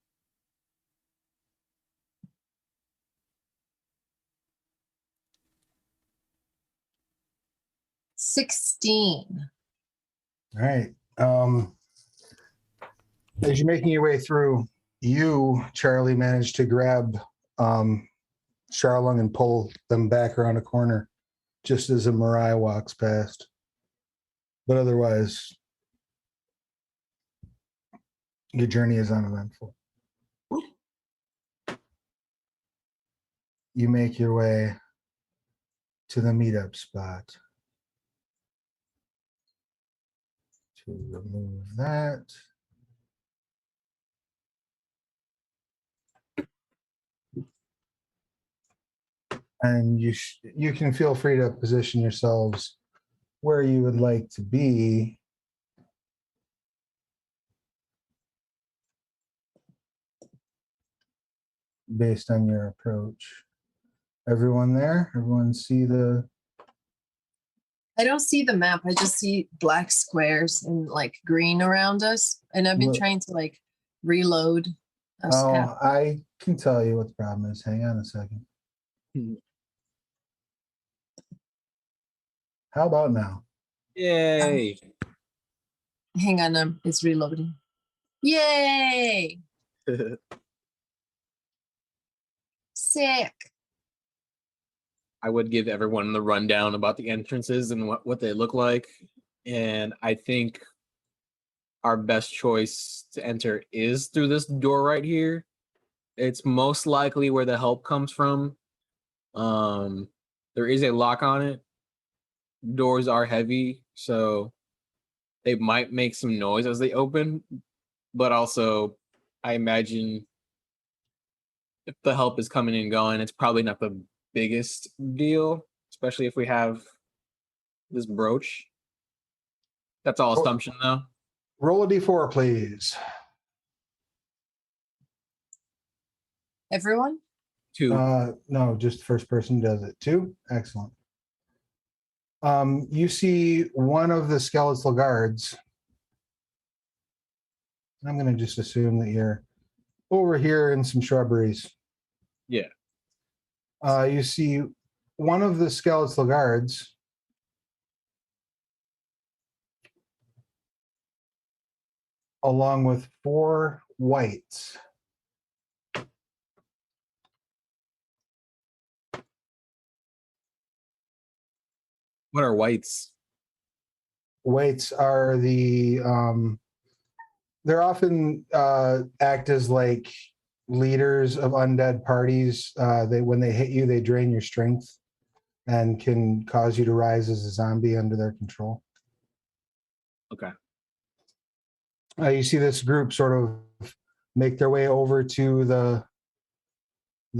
$16. All right. As you're making your way through, you, Charlie, managed to grab Charlung and pull them back around a corner just as a Mariah walks past. But otherwise, your journey is uneventful. You make your way to the meetup spot. To remove that. And you can feel free to position yourselves where you would like to be. Based on your approach. Everyone there? Everyone see the... I don't see the map. I just see black squares and like green around us. And I've been trying to like reload. I can tell you what the problem is. Hang on a second. How about now? Yay! Hang on, it's reloading. Yay! Sick. I would give everyone the rundown about the entrances and what they look like. And I think our best choice to enter is through this door right here. It's most likely where the help comes from. There is a lock on it. Doors are heavy, so they might make some noise as they open. But also, I imagine if the help is coming and going, it's probably not the biggest deal, especially if we have this brooch. That's all assumption, though. Roll a d4, please. Everyone? 2. No, just the first person does it. 2? Excellent. You see one of the skeletal guards. I'm going to just assume that you're over here in some shrubberies. Yeah. You see one of the skeletal guards along with 4 whites. What are whites? Whites are the they're often act as like leaders of undead parties. When they hit you, they drain your strength and can cause you to rise as a zombie under their control. Okay. You see this group sort of make their way over to the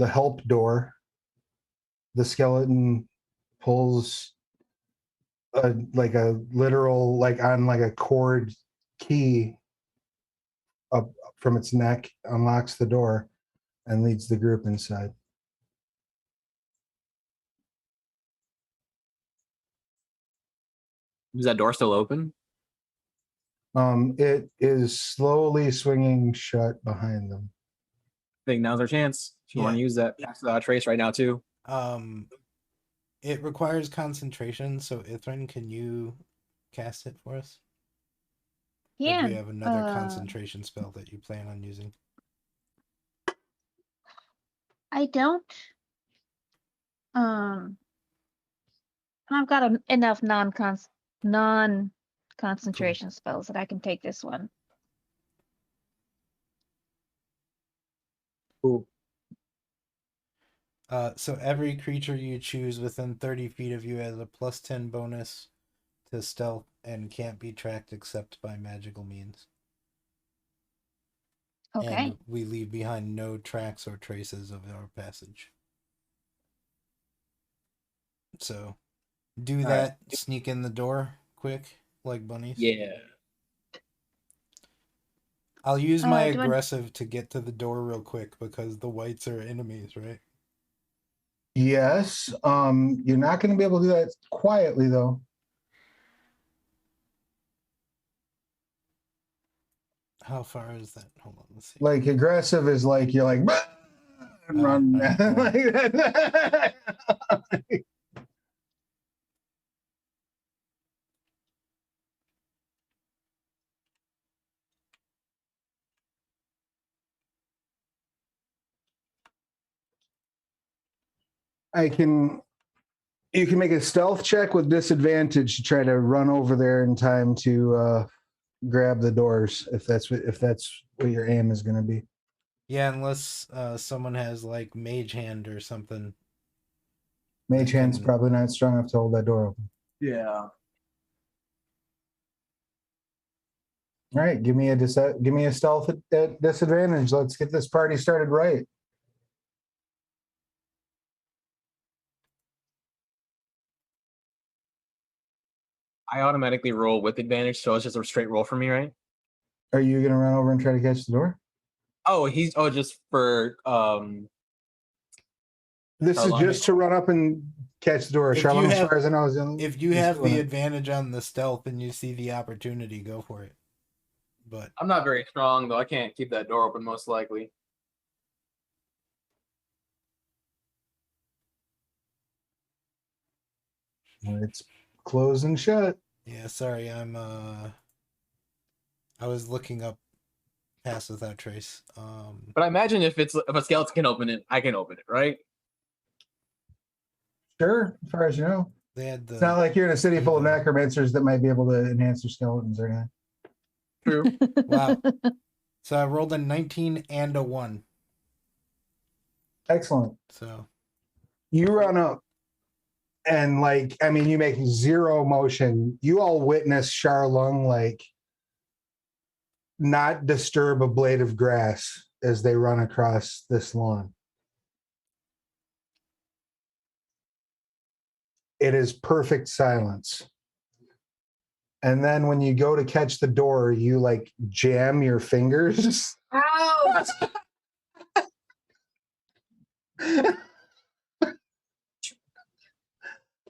help door. The skeleton pulls like a literal, like on like a cord key up from its neck, unlocks the door, and leads the group inside. Is that door still open? It is slowly swinging shut behind them. I think now's our chance. If you want to use that trace right now, too. It requires concentration, so Ithrin, can you cast it for us? Yeah. Or do you have another concentration spell that you plan on using? I don't. I've got enough non-concentration spells that I can take this one. Cool. So every creature you choose within 30 feet of you has a +10 bonus to stealth and can't be tracked except by magical means. Okay. And we leave behind no tracks or traces of our passage. So do that, sneak in the door quick, like bunnies. Yeah. I'll use my aggressive to get to the door real quick because the whites are enemies, right? Yes. You're not going to be able to do that quietly, though. How far is that? Hold on, let's see. Like aggressive is like you're like and run like that. You can make a stealth check with disadvantage to try to run over there in time to grab the doors if that's what your aim is going to be. Yeah, unless someone has like mage hand or something. Mage hand's probably not strong enough to hold that door open. Yeah. All right, give me a stealth at disadvantage. Let's get this party started right. I automatically roll with advantage, so it's just a straight roll for me, right? Are you gonna run over and try to catch the door? Oh, just for This is Charlotte. just to run up and catch the door. If Charlotte, you as have- far as I know, is the only- If you is have doing the it. advantage on the stealth and you see the opportunity, go for it. But I'm not very strong though. I can't keep that door open most likely. It's closed and shut. yeah, sorry, I was looking up Pass Without Trace. But I imagine if a skeleton can open it, I can open it, right? Sure, as far as you know. They had It's not the like you're in a city full of necromancers that might be able to enhance their skeletons or anything. True. wow. So I rolled a 19 and a 1. Excellent. So You run up and you make zero motion. You all witness Charlung not disturb a blade of grass as they run across this lawn. It is perfect silence. And then when you go to catch the door, you jam your fingers. Ouch!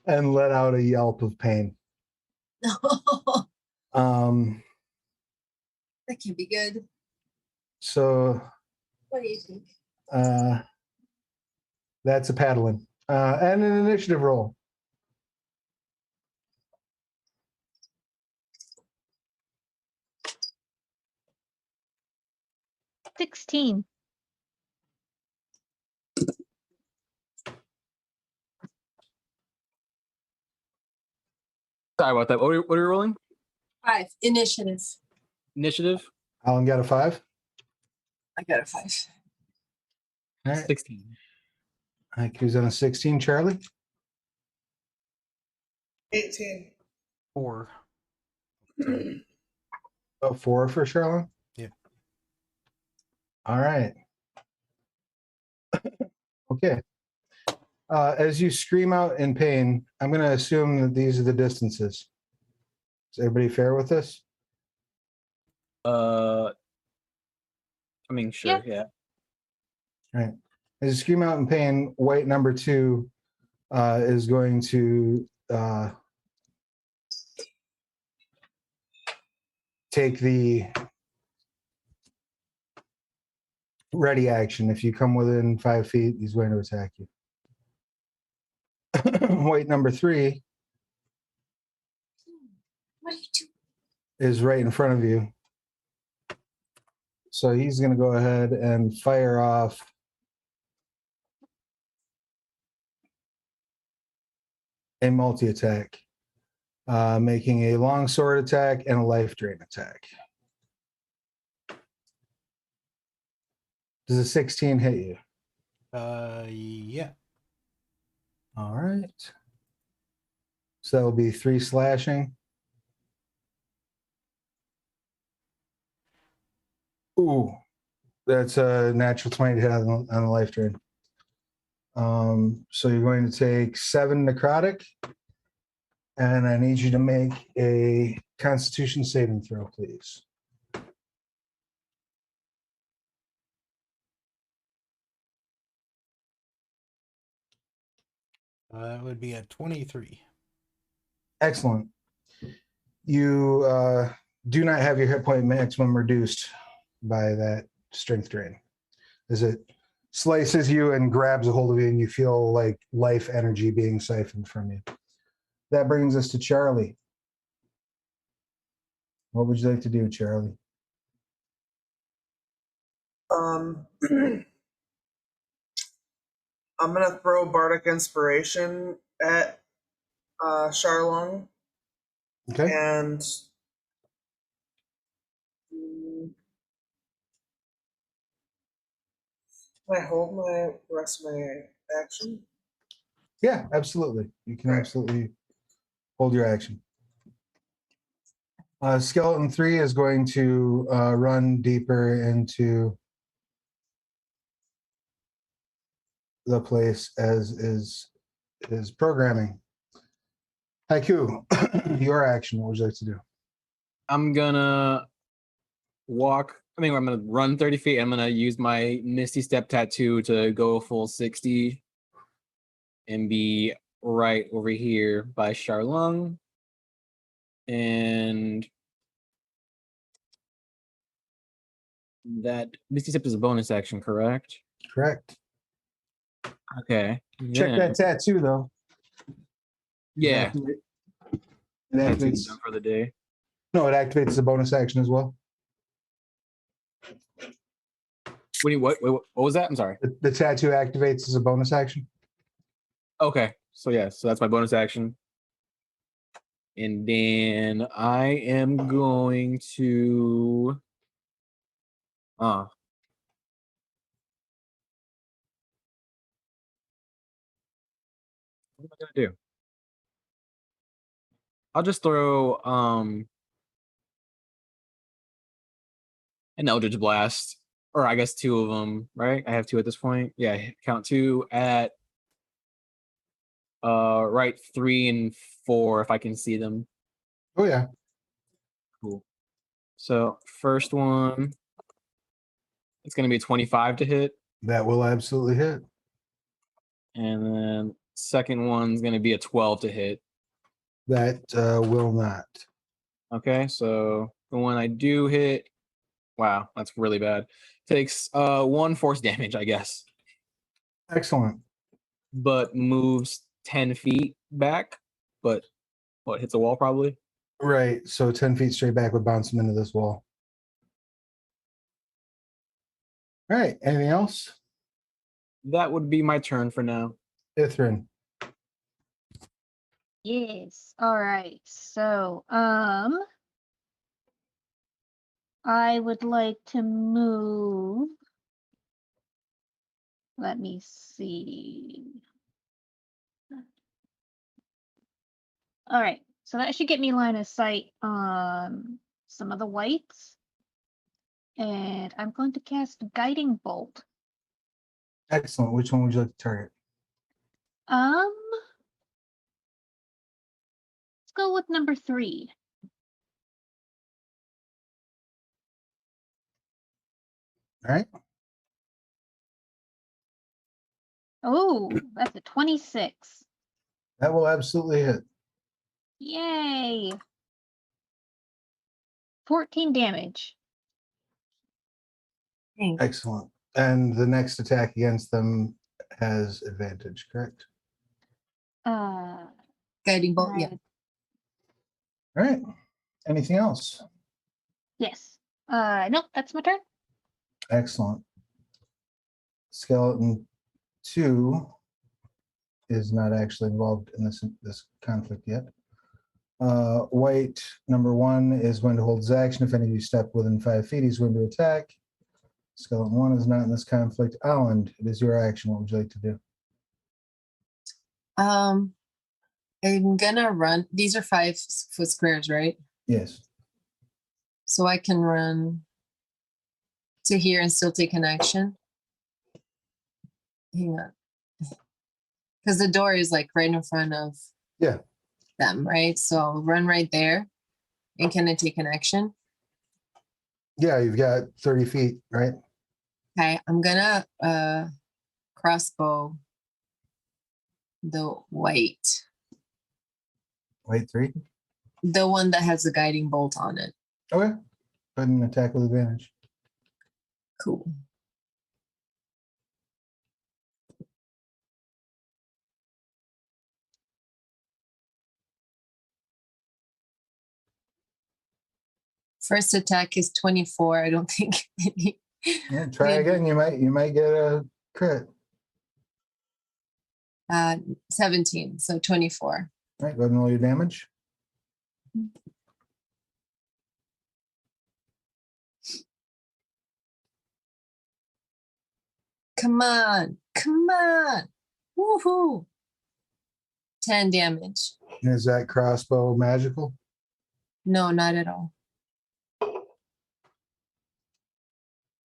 And let out a yelp of pain. That can be good. So What do you think? that's a paddling. And an initiative roll. $16. Sorry about that. What are you rolling? 5. Initiative. Initiative? Alan got a 5. I got a 5. All right. 16. IQ's on a 16. Charlie? 18. 4. A 4 for Charlotte? Yep. All right. Okay. As you scream out in pain, I'm going to assume that these are the distances. Is everybody fair with this? I mean, sure, yeah. All right. As you scream out in pain, white number 2 is going to take the ready action. If you come within 5 feet, he's going to attack you. White number 3 What are you doing? is right in front of you. So he's going to go ahead and fire off a multi-attack, making a long sword attack and a life drain attack. Does a 16 hit you? Yeah. All right. So that'll be 3 slashing. Ooh, that's a natural 20 to hit on the life drain. So you're going to take 7 necrotic, and I need you to make a Constitution saving throw, please. It would be a 23. Excellent. You do not have your hit point maximum reduced by that strength drain, as it slices you and grabs a hold of you, and you feel like life energy being siphoned from you. That brings us to Charlie. What would you like to do, Charlie? I'm gonna throw Bardic Inspiration at Charlung, Okay. and can I hold the rest of my action? Yeah, absolutely. You can Right. absolutely hold your action. Skeleton 3 is going to run deeper into the place as is programming. Haiku, your action. What would you like to do? I'm gonna walk. I'm gonna run 30 feet. I'm gonna use my Misty Step tattoo to go full 60 and be right over here by Charlung. And that Misty Step is a bonus action, correct? Correct. Okay. Check then- that tattoo, though. Yeah. It Tattoo's activates. done for the day. No, it activates the bonus action as well. What was that? I'm sorry. The tattoo activates as a bonus action. Okay. So yeah, so that's my bonus action. And then I am going to what am I gonna do? I'll just throw an Eldritch Blast. Or I guess two of them, right? I have two at this point. Yeah, count two at right 3 and 4 if I can see them. Oh yeah. Cool. So first one, it's gonna be 25 to hit. That will absolutely hit. And then second one's gonna be a 12 to hit. That will not. Okay, so the one I do hit, wow, that's really bad. Takes 1 force damage, I guess, Excellent. but moves 10 feet back. But what, hits a wall probably? Right. So 10 feet straight back would bounce him into this wall. All right. Anything else? That would be my turn for now. Ithrin. Yes. All right. So, I would like to move. Let me see. All right. So that should get me line of sight on some of the whites. And I'm going to cast Guiding Bolt. Excellent. Which one would you like to target? Let's go with number 3. All right. Oh, that's a 26. That will absolutely hit. Yay. 14 damage. Excellent. And the next attack against them has advantage, correct? Guiding bolt, yeah. All right. Anything else? Yes. Nope, that's my turn. Excellent. Skeleton 2 is not actually involved in this conflict yet. White number 1 is going to hold his action. If any of you step within 5 feet, he's going to attack. Skeleton 1 is not in this conflict. Alland, it is your action. What would you like to do? I'm gonna run. These are 5-foot squares, right? Yes. So I can run to here and still take an action. Hang on. Because the door is like right in front of them, right? So I'll run right there. And can I take an action? Yeah, you've got 30 feet, right? Okay, I'm gonna crossbow the white. White 3. The one that has the guiding bolt on it. Okay. Go ahead and attack with advantage. Cool. First attack is 24. I don't think any. Yeah, try again. You might get a crit. 17, so 24. All right, go ahead and roll your damage. Come on. Come on. Woohoo. 10 damage. And is that crossbow magical? No, not at all.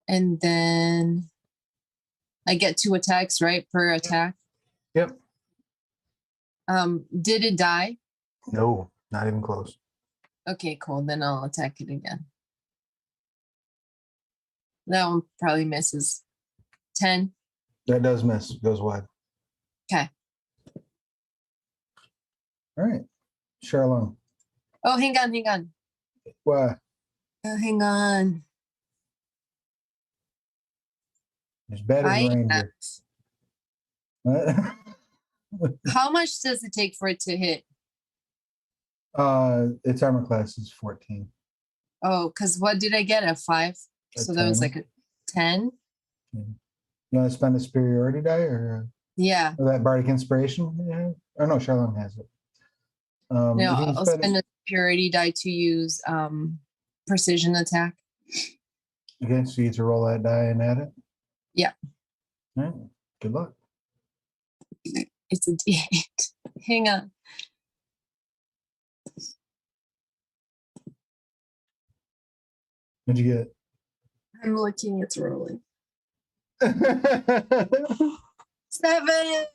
And then I get 2 attacks, right? Per attack. Yep. Did it die? No, not even close. Okay, cool. Then I'll attack it again. That one probably misses. 10. That does miss. Goes wide. Okay. All right. Charlone. Oh, hang on. What? Oh, hang on. There's better ranger. What? How much does it take for it to hit? Its armor class is 14. Oh, because what did I get? A 5? So that was like a 10? You want to spend a superiority die or Yeah. that bardic inspiration? Yeah. Oh no, Charlone has it. No, you can I'll spend a purity die to use precision attack. Okay, so you get to roll that die and add it? Yeah. All right. Good luck. It's a D8. Hang on. What'd you get? I'm looking, it's rolling. All 7!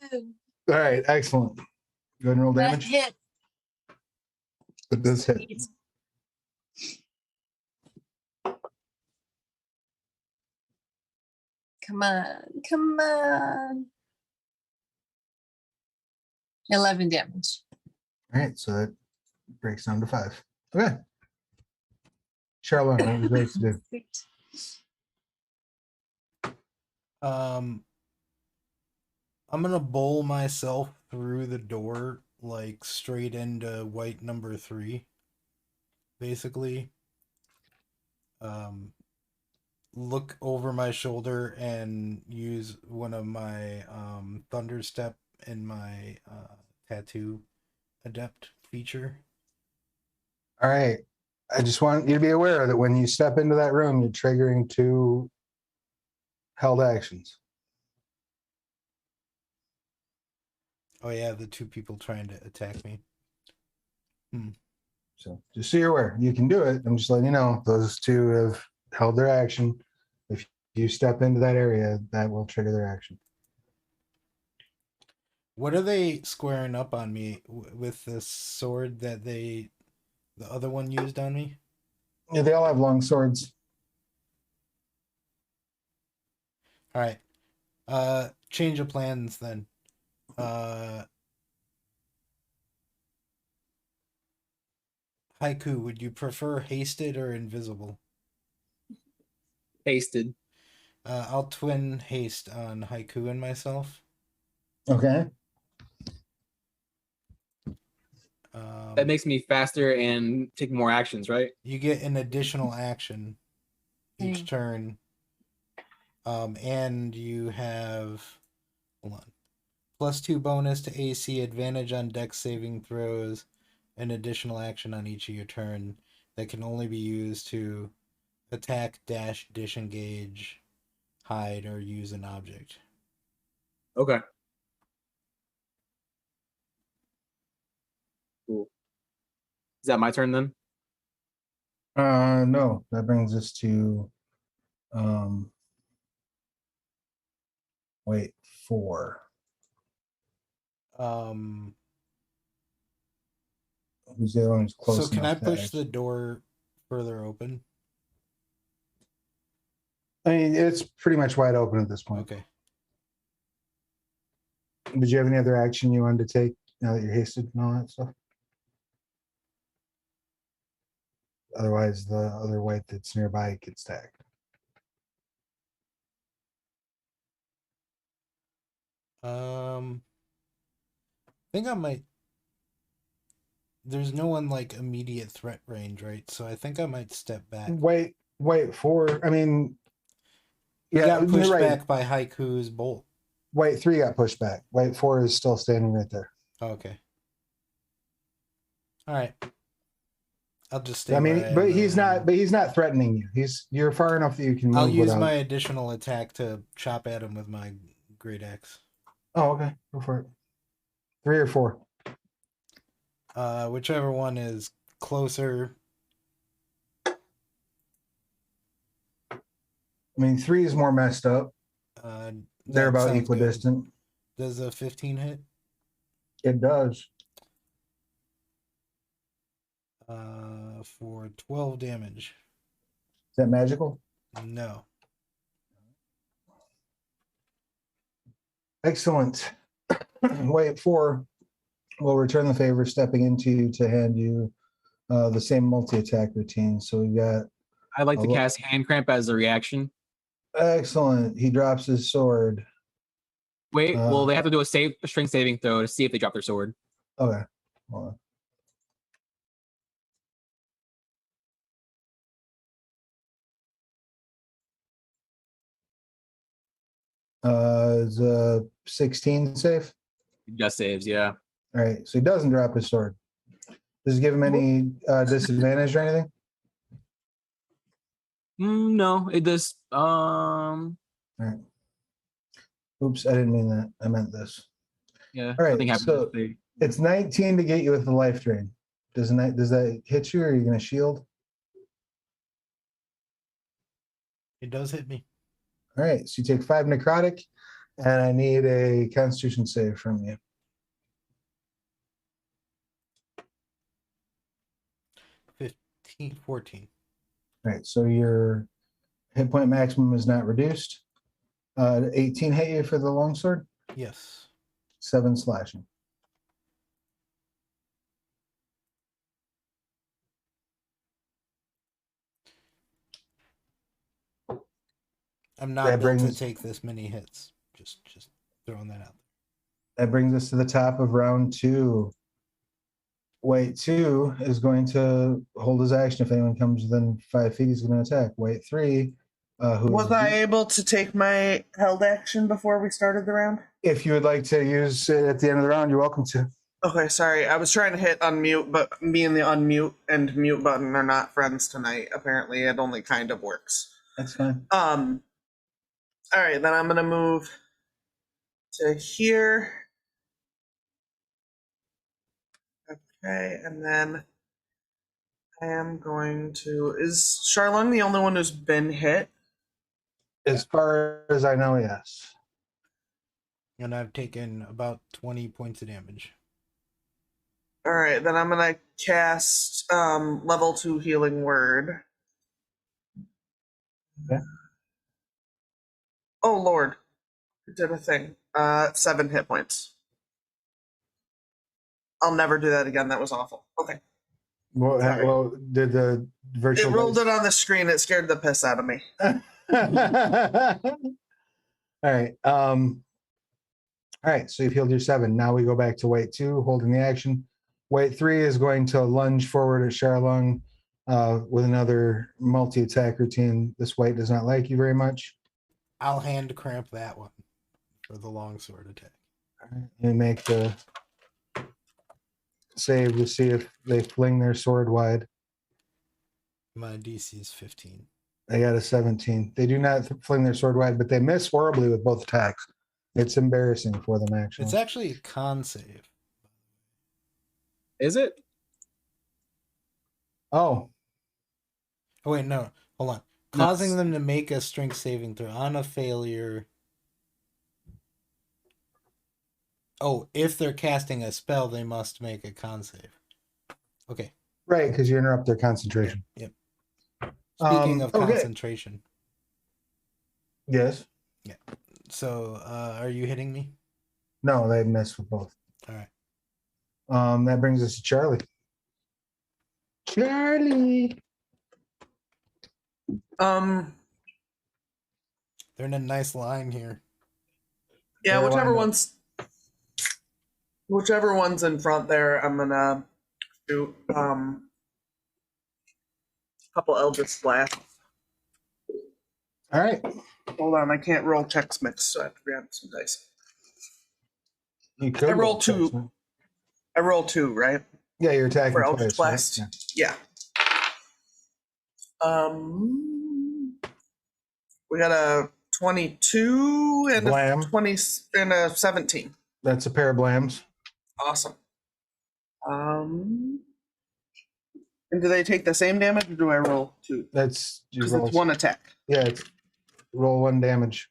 right, excellent. Go ahead and roll That damage. hit. It does hit. 8. Come on. 11 damage. All right, so that breaks down to 5. Okay. Charlotte, what would you like to do? Sweet. I'm gonna bowl myself through the door, like straight into white number 3. Basically. Look over my shoulder and use one of my thunder step in my tattoo adept feature. All right. I just want you to be aware that when you step into that room, you're triggering 2 held actions. Oh yeah, the 2 people trying to attack me. So just so you're aware, you can do it. I'm just letting you know those 2 have held their action. If you step into that area, that will trigger their action. What are they squaring up on me with this sword that the other one used on me? Yeah, they all have long swords. All right. Change of plans then. Haiku, would you prefer hasted or invisible? Pasted. I'll twin haste on Haiku and myself. Okay. That makes me faster and take more actions, right? You get an additional action each turn. And you have, hold on, +2 bonus to AC, advantage on dex saving throws, an additional action on each of your turn that can only be used to attack, dash, disengage, hide, or use an object. Okay. Cool. Is that my turn then? No, that brings us to wait, 4. Who's the other one who's close So can I enough to push actually- the door further open? I mean, it's pretty much wide open at this point. Okay. Did you have any other action you wanted to take now that you're hasted and all that stuff? Otherwise, the other white that's nearby gets tagged. I think I might. There's no one like immediate threat range, right? So I think I might step back. Wait, 4. I mean, You yeah, got you're pushed right. back by Haiku's bolt. White 3 got pushed back. White 4 is still standing right there. Okay. All right. I'll just stay. I mean, where I but am he's and not. But he's not threatening you. You're far enough that you can move. I'll use without... my additional attack to chop at him with my great axe. Oh, okay. Go for it. 3 or 4. Whichever one is closer. I mean, 3 is more messed up. They're That about sounds good. equidistant. Does a 15 hit? It does. For 12 damage. Is that magical? No. Excellent. Wait 4 will return the favor, stepping into you to hand you the same multi-attack routine. So we got I'd like to Hello? cast Hand Cramp as a reaction. excellent. He drops his sword. Wait, well, they have to do a strength saving throw to see if they drop their sword. Okay. Hold on. Is 16 safe? Just saves, yeah. All right. So he doesn't drop his sword. Does it give him any disadvantage or anything? No, it does. All right. Oops, I didn't mean that. I meant this. Yeah. All right, Nothing happens. so it's 19 to get you with the life drain. Does that hit you, or are you going to shield? It does hit me. All right, so you take 5 necrotic, and I need a Constitution save from you. 14. All right, so your hit point maximum is not reduced. 18 hit you for the longsword. Yes. 7 slashing. I'm not That built to brings- take this many hits. Just throwing that out there. That brings us to the top of round 2. Wait 2 is going to hold his action. If anyone comes within 5 feet, he's going to attack. Wait 3. Was I able to take my held action before we started the round? If you would like to use it at the end of the round, you're welcome to. Okay, sorry. I was trying to hit unmute, but me and the unmute and mute button are not friends tonight. Apparently, it only kind of works. That's fine. All right, then I'm gonna move to here. Okay, and then I am going to. Is Charlene the only one who's been hit? As far as I know, yes. And I've taken about 20 points of damage. All right, then I'm gonna cast level 2 healing word. Okay. Oh Lord, it did a thing. 7 hit points. I'll never do that again. That was awful. Okay. Sorry. Well, did the virtual? It rolled it on the screen. It scared the piss out of me. All right. All right. So you've healed your 7. Now we go back to wait 2, holding the action. Wait 3 is going to lunge forward at Charlung with another multi-attack routine. This white does not like you very much. I'll hand cramp that one for the longsword attack. All right. You make the save to see if they fling their sword wide. My DC is 15. They got a 17. They do not fling their sword wide, but they miss horribly with both attacks. It's embarrassing for them, actually. It's actually a con save. Is it? Oh, Oh, wait, no. Hold on. Causing them to make a strength saving throw on a failure. Oh, if they're casting a spell, they must make a con save. Okay. right, because you interrupt their concentration. Yep. Speaking of okay. concentration. Yes. Yeah. So, are you hitting me? No, they miss with both. All right. That brings us to Charlie. Charlie. Um. They're in a nice line here. Yeah, They're whichever lined up. one's in front there, I'm gonna shoot a couple Eldritch Blast. All right. Hold on, I can't roll checks mix, so I have to grab some dice. You could I roll roll 2. checks, man. I roll 2, right? Yeah, you're attacking For Eldritch twice. Right? Blast. Yeah. We got a 22 and Blam. a 20 and a 17. That's a pair of blams. Awesome. And do they take the same damage, or do I roll 2? That's you Because roll. it's 1 attack. Yeah, it's roll 1 damage.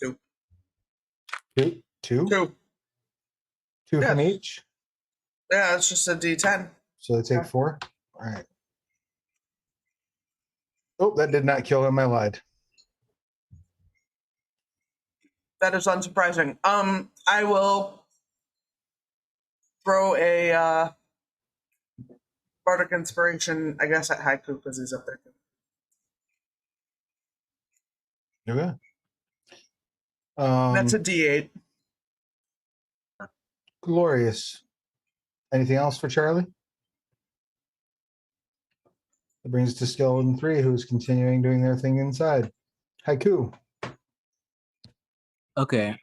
2. 2. 2. 2. 2 from Yes. each. Yeah, it's just a D10. So they take 4? All right. Oh, that did not kill him. I lied. That is unsurprising. I will throw a bardic inspiration, I guess, at Haiku because he's up there. Okay. That's a D8. Glorious. Anything else for Charlie? That brings us to Skeleton 3, who's continuing doing their thing inside. Haiku. Okay,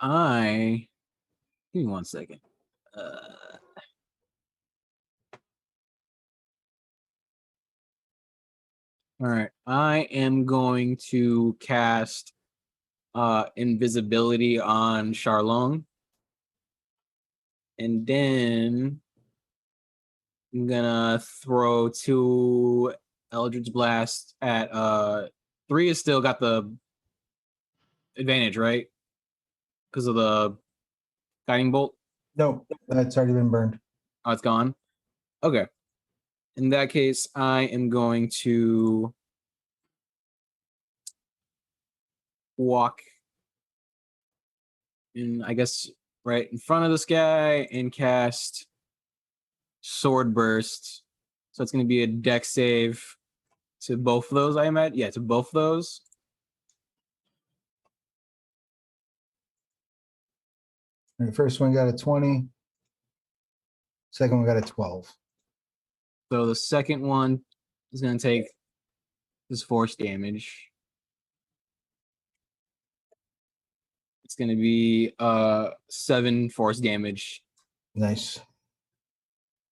give me 1 second. All right, I am going to cast invisibility on Charlong, and then I'm gonna throw 2 Eldritch Blast at 3 is still got the advantage, right? Because of the guiding bolt. No, that's already been burned. Oh, it's gone. Okay. In that case, I am going to walk in, I guess, right in front of this guy and cast Sword Burst. So it's going to be a dex save to both of those, I imagine. Yeah, to both of those. And the first one got a 20. Second one got a 12. So the second one is going to take this force damage. It's going to be 7 force damage. Nice.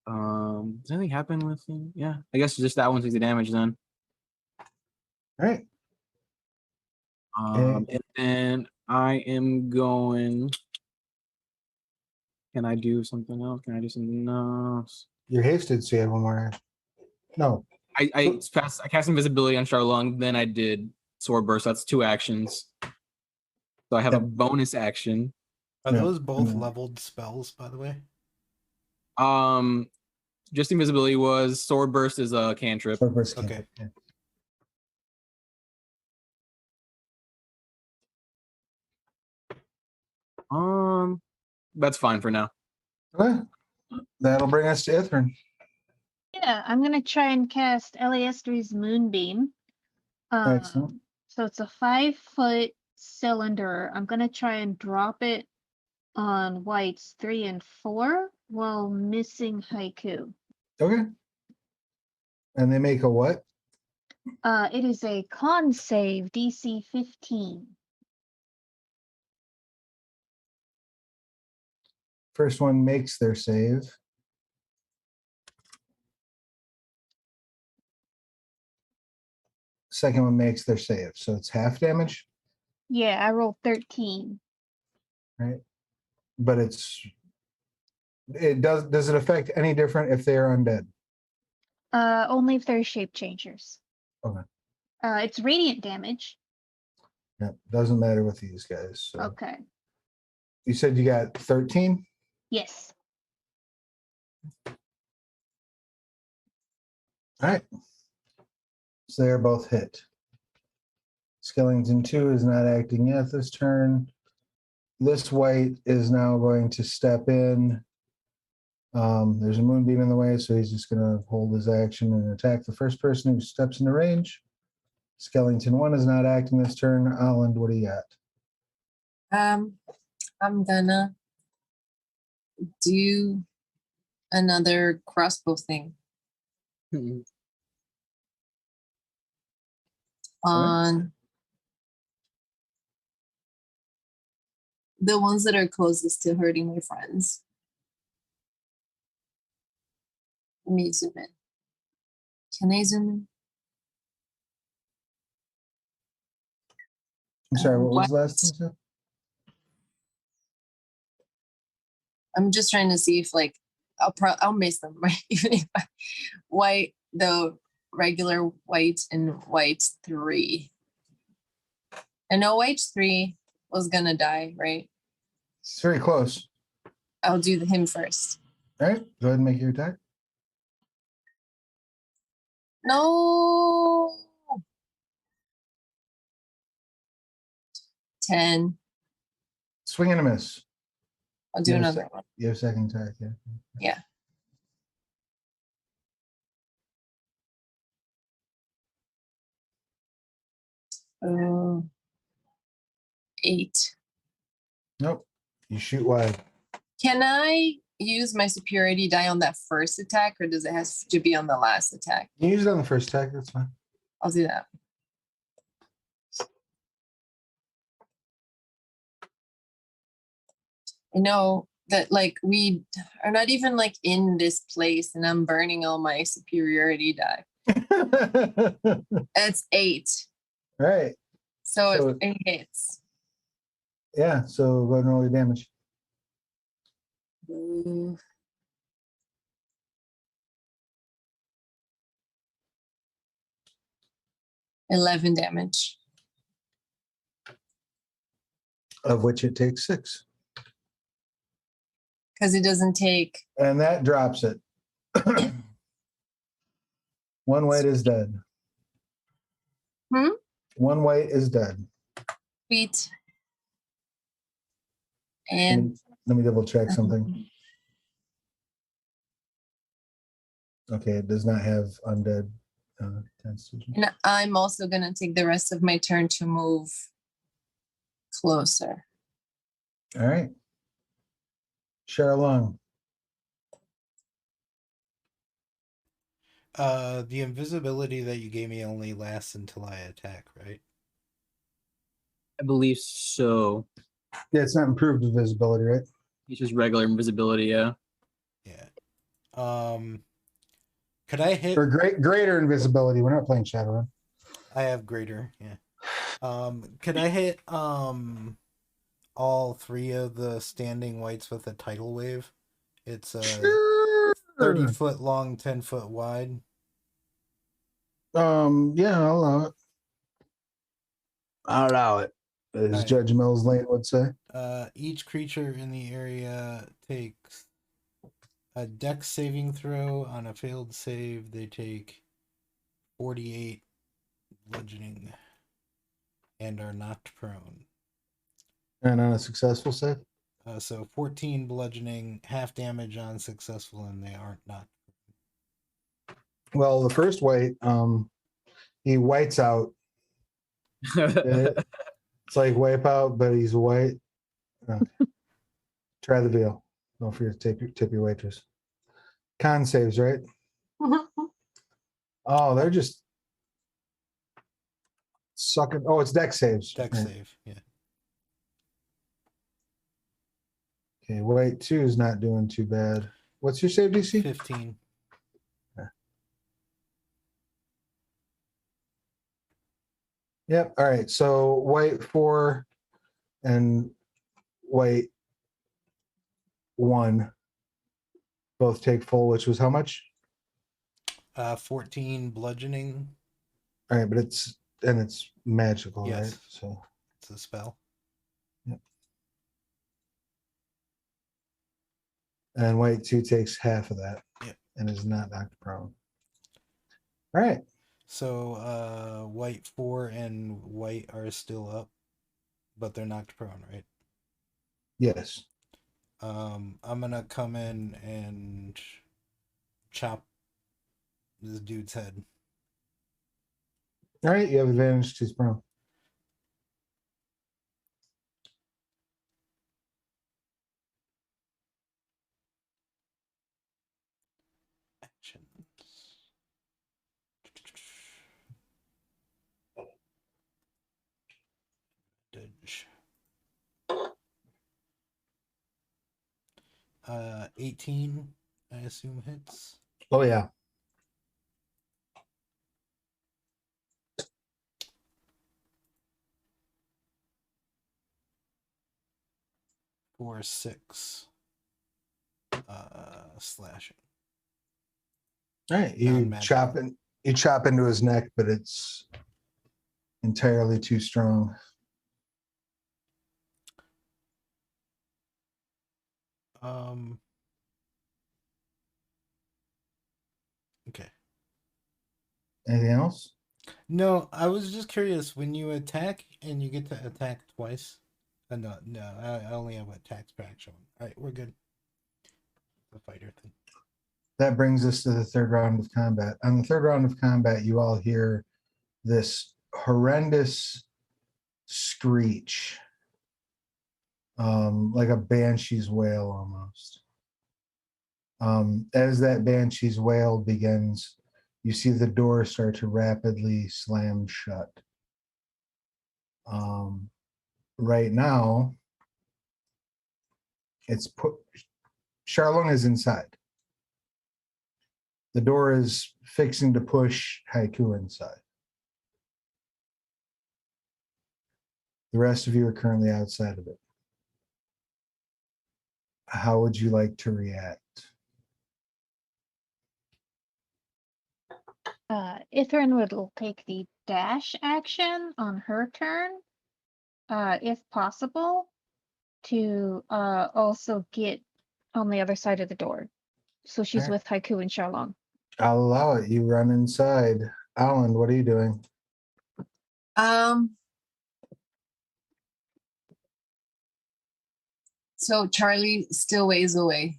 Does anything happen with him? Yeah, I guess just that one takes the damage then. All right. And then I am going. Can I do something else? Can I do something else? You're hasted, so you have one more action. No. I cast invisibility on Charlong, then I did sword burst. That's 2 actions. So I have a bonus action. Are Yeah. those both leveled spells, by the way? Just invisibility was. Sword burst is a cantrip. Sword burst Okay. cantrip, yeah. That's fine for now. Okay. That'll bring us to Ithrin. Yeah, I'm gonna try and cast Eliastri's Moonbeam. Excellent. So it's a 5-foot cylinder. I'm gonna try and drop it on whites 3 and 4 while missing Haiku. Okay. And they make a what? It is a con save, DC 15. First one makes their save. Second one makes their save. So it's half damage, Yeah, I rolled 13. right? But does it affect any different if they are undead? Only if they're shape changers. Okay. It's radiant damage. Yeah, doesn't matter with these guys. So. Okay. You said you got 13? Yes. All right. So they're both hit. Skellington 2 is not acting yet this turn. This white is now going to step in. There's a moonbeam in the way, so he's just going to hold his action and attack the first person who steps into range. Skellington 1 is not acting this turn. Alan, what do you got? I'm gonna do another crossbow thing on the ones that are closest to hurting my friends. Let me zoom in. Can I zoom in? I'm sorry, what was the last thing you said? I'm just trying to see if like I'll miss them, right? Even if the regular white and white 3. I know white 3 was gonna die, right? It's very close. I'll do him first. All right, go ahead and make your attack. No. 10. Swing and a miss. I'll do You have a another one. You have second attack, yeah. Yeah. Oh. 8. Nope. You shoot wide. Can I use my superiority die on that first attack, or does it have to be on the last attack? You use it on the first attack, that's fine. I'll do that. I know that like we are not even like in this place, and I'm burning all my superiority die. It's 8. Right. So it hits. Yeah, so go ahead and roll your damage. Ooh. $11 damage. Of which it takes 6. Because it doesn't take. And that drops it. One white is dead. Hmm? One white is dead. Sweet. And let me double check something. Okay, it does not have undead. And I'm also going to take the rest of my turn to move closer. All right. Charlong. The invisibility that you gave me only lasts until I attack, right? I believe so. Yeah, it's not improved invisibility, right? It's just regular invisibility, yeah. Yeah. Could I hit or greater invisibility? We're not playing Shadowrun. I have greater, yeah. Could I hit all 3 of the standing whites with a tidal wave? It's 30-foot long, 10-foot wide. Yeah, I'll allow it. I'll allow it, as Right. Judge Mills Lane would say. Each creature in the area takes a dex saving throw. On a failed save, they take 48 bludgeoning and are knocked prone. And on a successful save? So 14 bludgeoning, half damage on successful, and they aren't knocked. Well, the first white, he whites out. It's like wipe out, but he's white. Okay. Try the deal. Don't forget to tip your waitress. Con saves, right? Oh, they're just sucking. Oh, it's dex saves. Dex Right. save, yeah. Okay, white 2 is not doing too bad. What's your save DC? 15. Yep. All right. So white 4 and white 1 both take full, which was how much? 14 bludgeoning. All right, but it's magical, Yes. right? So it's a spell. Yep. And white 2 takes half of that. Yep. And is not knocked prone. All right. So white 4 and white are still up, but they're knocked prone, right? Yes. I'm gonna come in and chop this dude's head. All right, you have advantage to prone. Actions. Dodge. 18, I assume hits. Oh yeah. For 6 slashing. All right, you chop into his neck, but it's entirely too strong. Anything else? No, I was just curious. When you attack and you get to attack twice. No, I only have attacks per action. All right, we're good. The fighter thing. That brings us to the third round of combat. On the third round of combat, you all hear this horrendous screech, like a banshee's wail almost. As that banshee's wail begins, you see the door start to rapidly slam shut. Right now, Charlone is inside. The door is fixing to push Haiku inside. The rest of you are currently outside of it. How would you like to react? Ithrin would take the dash action on her turn, if possible, to also get on the other side of the door. So she's Okay. with Haiku and Charlong. I'll allow it. You run inside. Alan, what are you doing? So Charlie still ways away.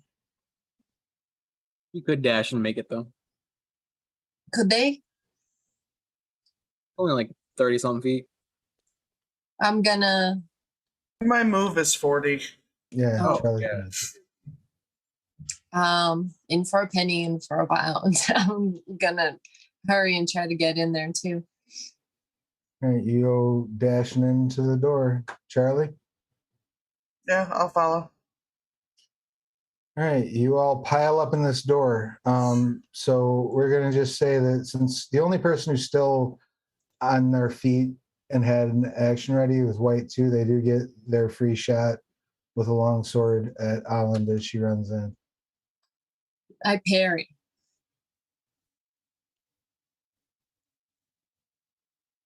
You could dash and make it though. Could they? Only like 30 something feet. I'm gonna. My move is 40. Yeah, Oh, Charlie. yeah. In for a penny and for a pound. I'm gonna hurry and try to get in there too. All right, you go dashing into the door. Charlie? Yeah, I'll follow. All right, you all pile up in this door. So we're going to just say that since the only person who's still on their feet and had an action ready with White too, they do get their free shot with a long sword at Alan as she runs in. I parry.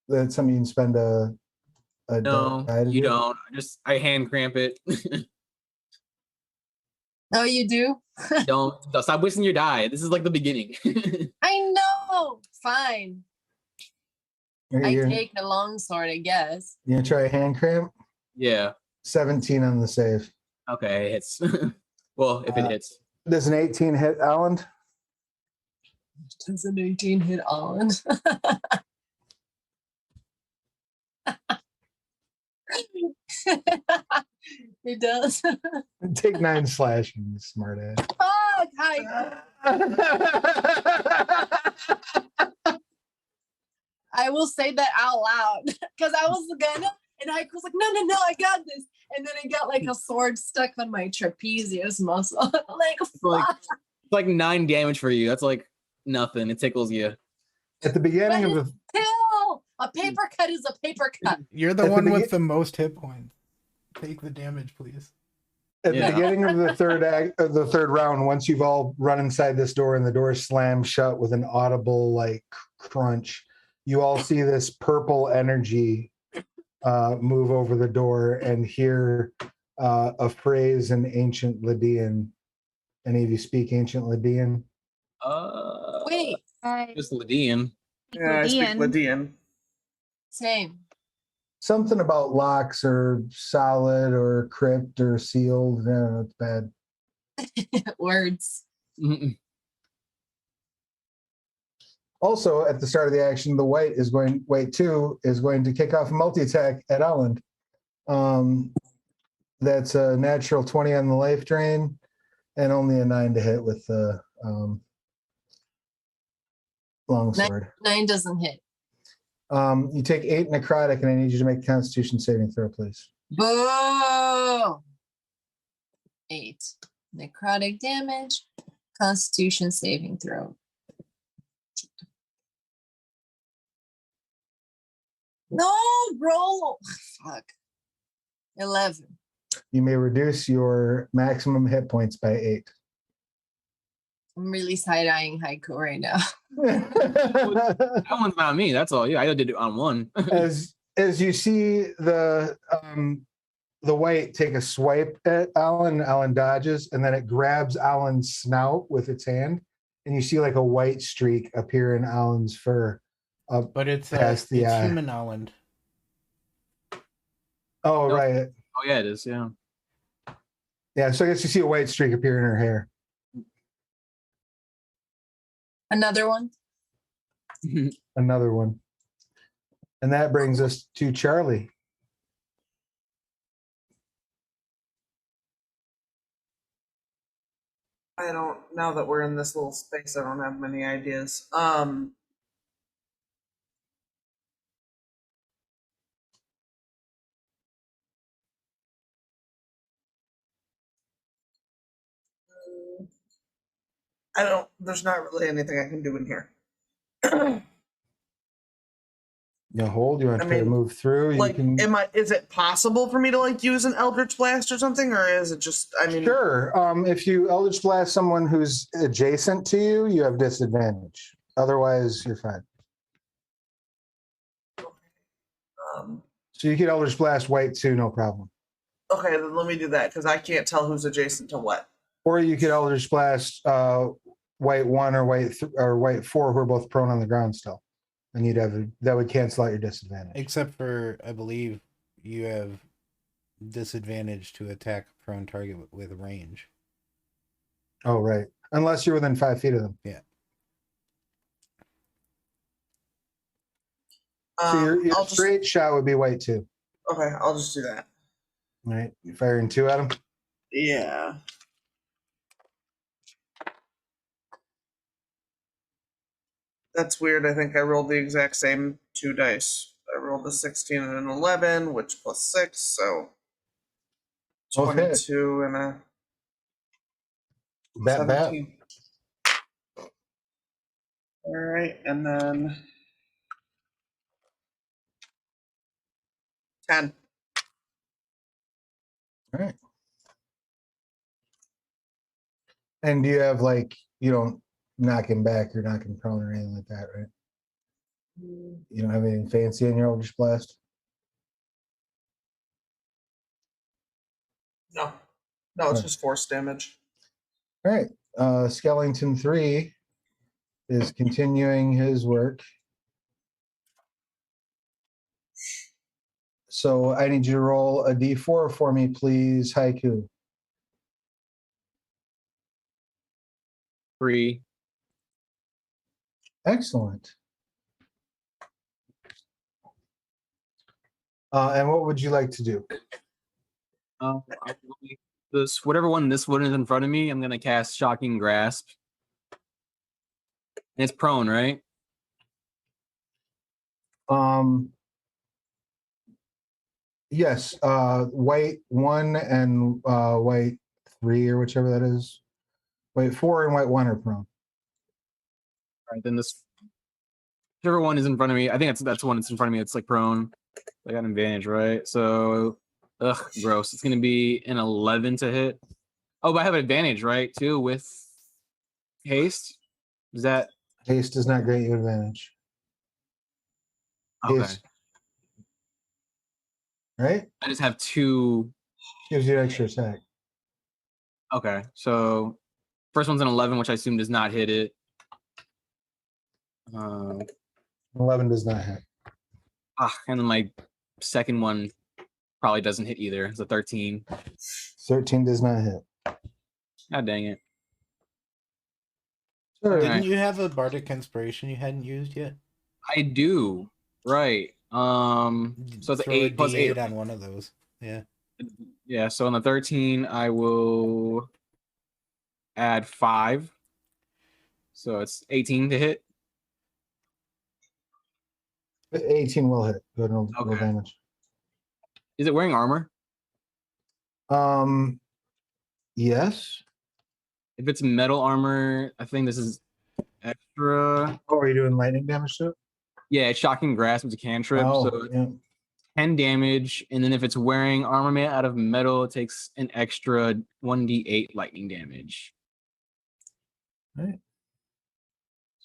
That's something you can spend a No, die to you do? don't. I hand cramp it. Oh, you do? don't stop wasting your die. This is like the beginning. I know. Fine. I take the long sword, I guess. You gonna try a hand cramp? Yeah. 17 on the save. Okay, it hits. Well, if it hits. Does an 18 hit Alan? Does an 18 hit Alan? It does. Take 9 slashing, you smart ass. Oh, hi. I will say that out loud because I was gonna, and I was like, no, I got this. And then I got like a sword stuck on my trapezius muscle. like 9 damage for you. That's like nothing. It tickles you. At the beginning of the Still, a paper cut is a paper cut. You're the one with the most hit points. Take the damage, please. At the beginning of the third round, once you've all run inside this door and the door slams shut with an audible like crunch, you all see this purple energy move over the door and hear a phrase in ancient Lydian. Any of you speak ancient Lydian? Wait. Just Lydian. Yeah, I speak Lydian. Same. Something about locks or solid or crypt or sealed. No, it's bad. Words. Mm-mm. Also, at the start of the action, the White 2 is going to kick off a multi-attack at Elland. That's a natural 20 on the life drain and only a 9 to hit with the longsword. 9 doesn't hit. You take 8 necrotic, and I need you to make a Constitution saving throw, please. Boo! 8 necrotic damage. Constitution saving throw. No, roll. Fuck. 11. You may reduce your maximum hit points by 8. I'm really side-eyeing Haiku right now. That one's not me. That's all. Yeah, I did it on one. as you see the White take a swipe at Alan, Alan dodges, and then it grabs Alan's snout with its hand, and you see like a white streak appear in Alan's fur. up But it's past the eye. Human Island. Oh, Nope. right. Oh yeah, it is. Yeah. Yeah, so I guess you see a white streak appear in her hair. Another one. Another one. And that brings us to Charlie. I don't, now that we're in this little space, I don't have many ideas. There's not really anything I can do in here. You hold, you want to try to move through. You Like, can is it possible for me to like use an Eldritch Blast or something, or is it just, I mean, sure. If you Eldritch Blast someone who's adjacent to you, you have disadvantage. Otherwise, you're fine. So you can Eldritch Blast white too, no problem. Okay, then let me do that because I can't tell who's adjacent to what. Or you could Eldritch Blast white 1 or white 4 who are both prone on the ground still. And you'd have that would cancel out your disadvantage. Except for, I believe, you have disadvantage to attack a prone target with range. Oh, right. Unless you're within 5 feet of them. Yeah. So your straight shot would be white 2. Okay, I'll just do that. All right. You firing 2 at him? Yeah. That's weird. I think I rolled the exact same 2 dice. I rolled a 16 and an 11, which plus 6, so 22 and a Bat. 17. All right, and then 10. All right. And do you have you don't knock him back or knock him prone or anything like that, right? You don't have anything fancy in your Eldritch Blast? No, it's just force damage. All right. Skellington 3 is continuing his work. So I need you to roll a d4 for me, please, Haiku. 3. Excellent. And what would you like to do? Whatever one this one is in front of me, I'm gonna cast Shocking Grasp. And it's prone, right? Yes. White 1 and white 3 or whichever that is. White 4 and white 1 are prone. All right, then whichever one is in front of me, I think that's the one that's in front of me. It's like prone. I got an advantage, right? So, gross. It's gonna be an 11 to hit. Oh, but I have an advantage, right? Too with haste. Is that Haste does not grant you advantage. okay? Haste, right? I just have 2. Gives you an extra attack. Okay, so first one's an 11, which I assume does not hit it. 11 does not hit. And then my second one probably doesn't hit either. It's a 13. 13 does not hit. God dang it. Sure. Didn't you have a bardic inspiration you hadn't used yet? I do. Right. So it's Throw 8 plus 8 on one of those. Yeah. Yeah, so on the 13, I will add 5. So it's 18 to hit. 18 will hit. Go ahead and roll Okay. damage. Is it wearing armor? Yes. If it's metal armor, I think this is extra. Oh, are you doing lightning damage to it? Yeah, it's Shocking Grasp. It's a cantrip. So yeah. 10 damage. And then if it's wearing armor made out of metal, it takes an extra 1d8 lightning damage. Right.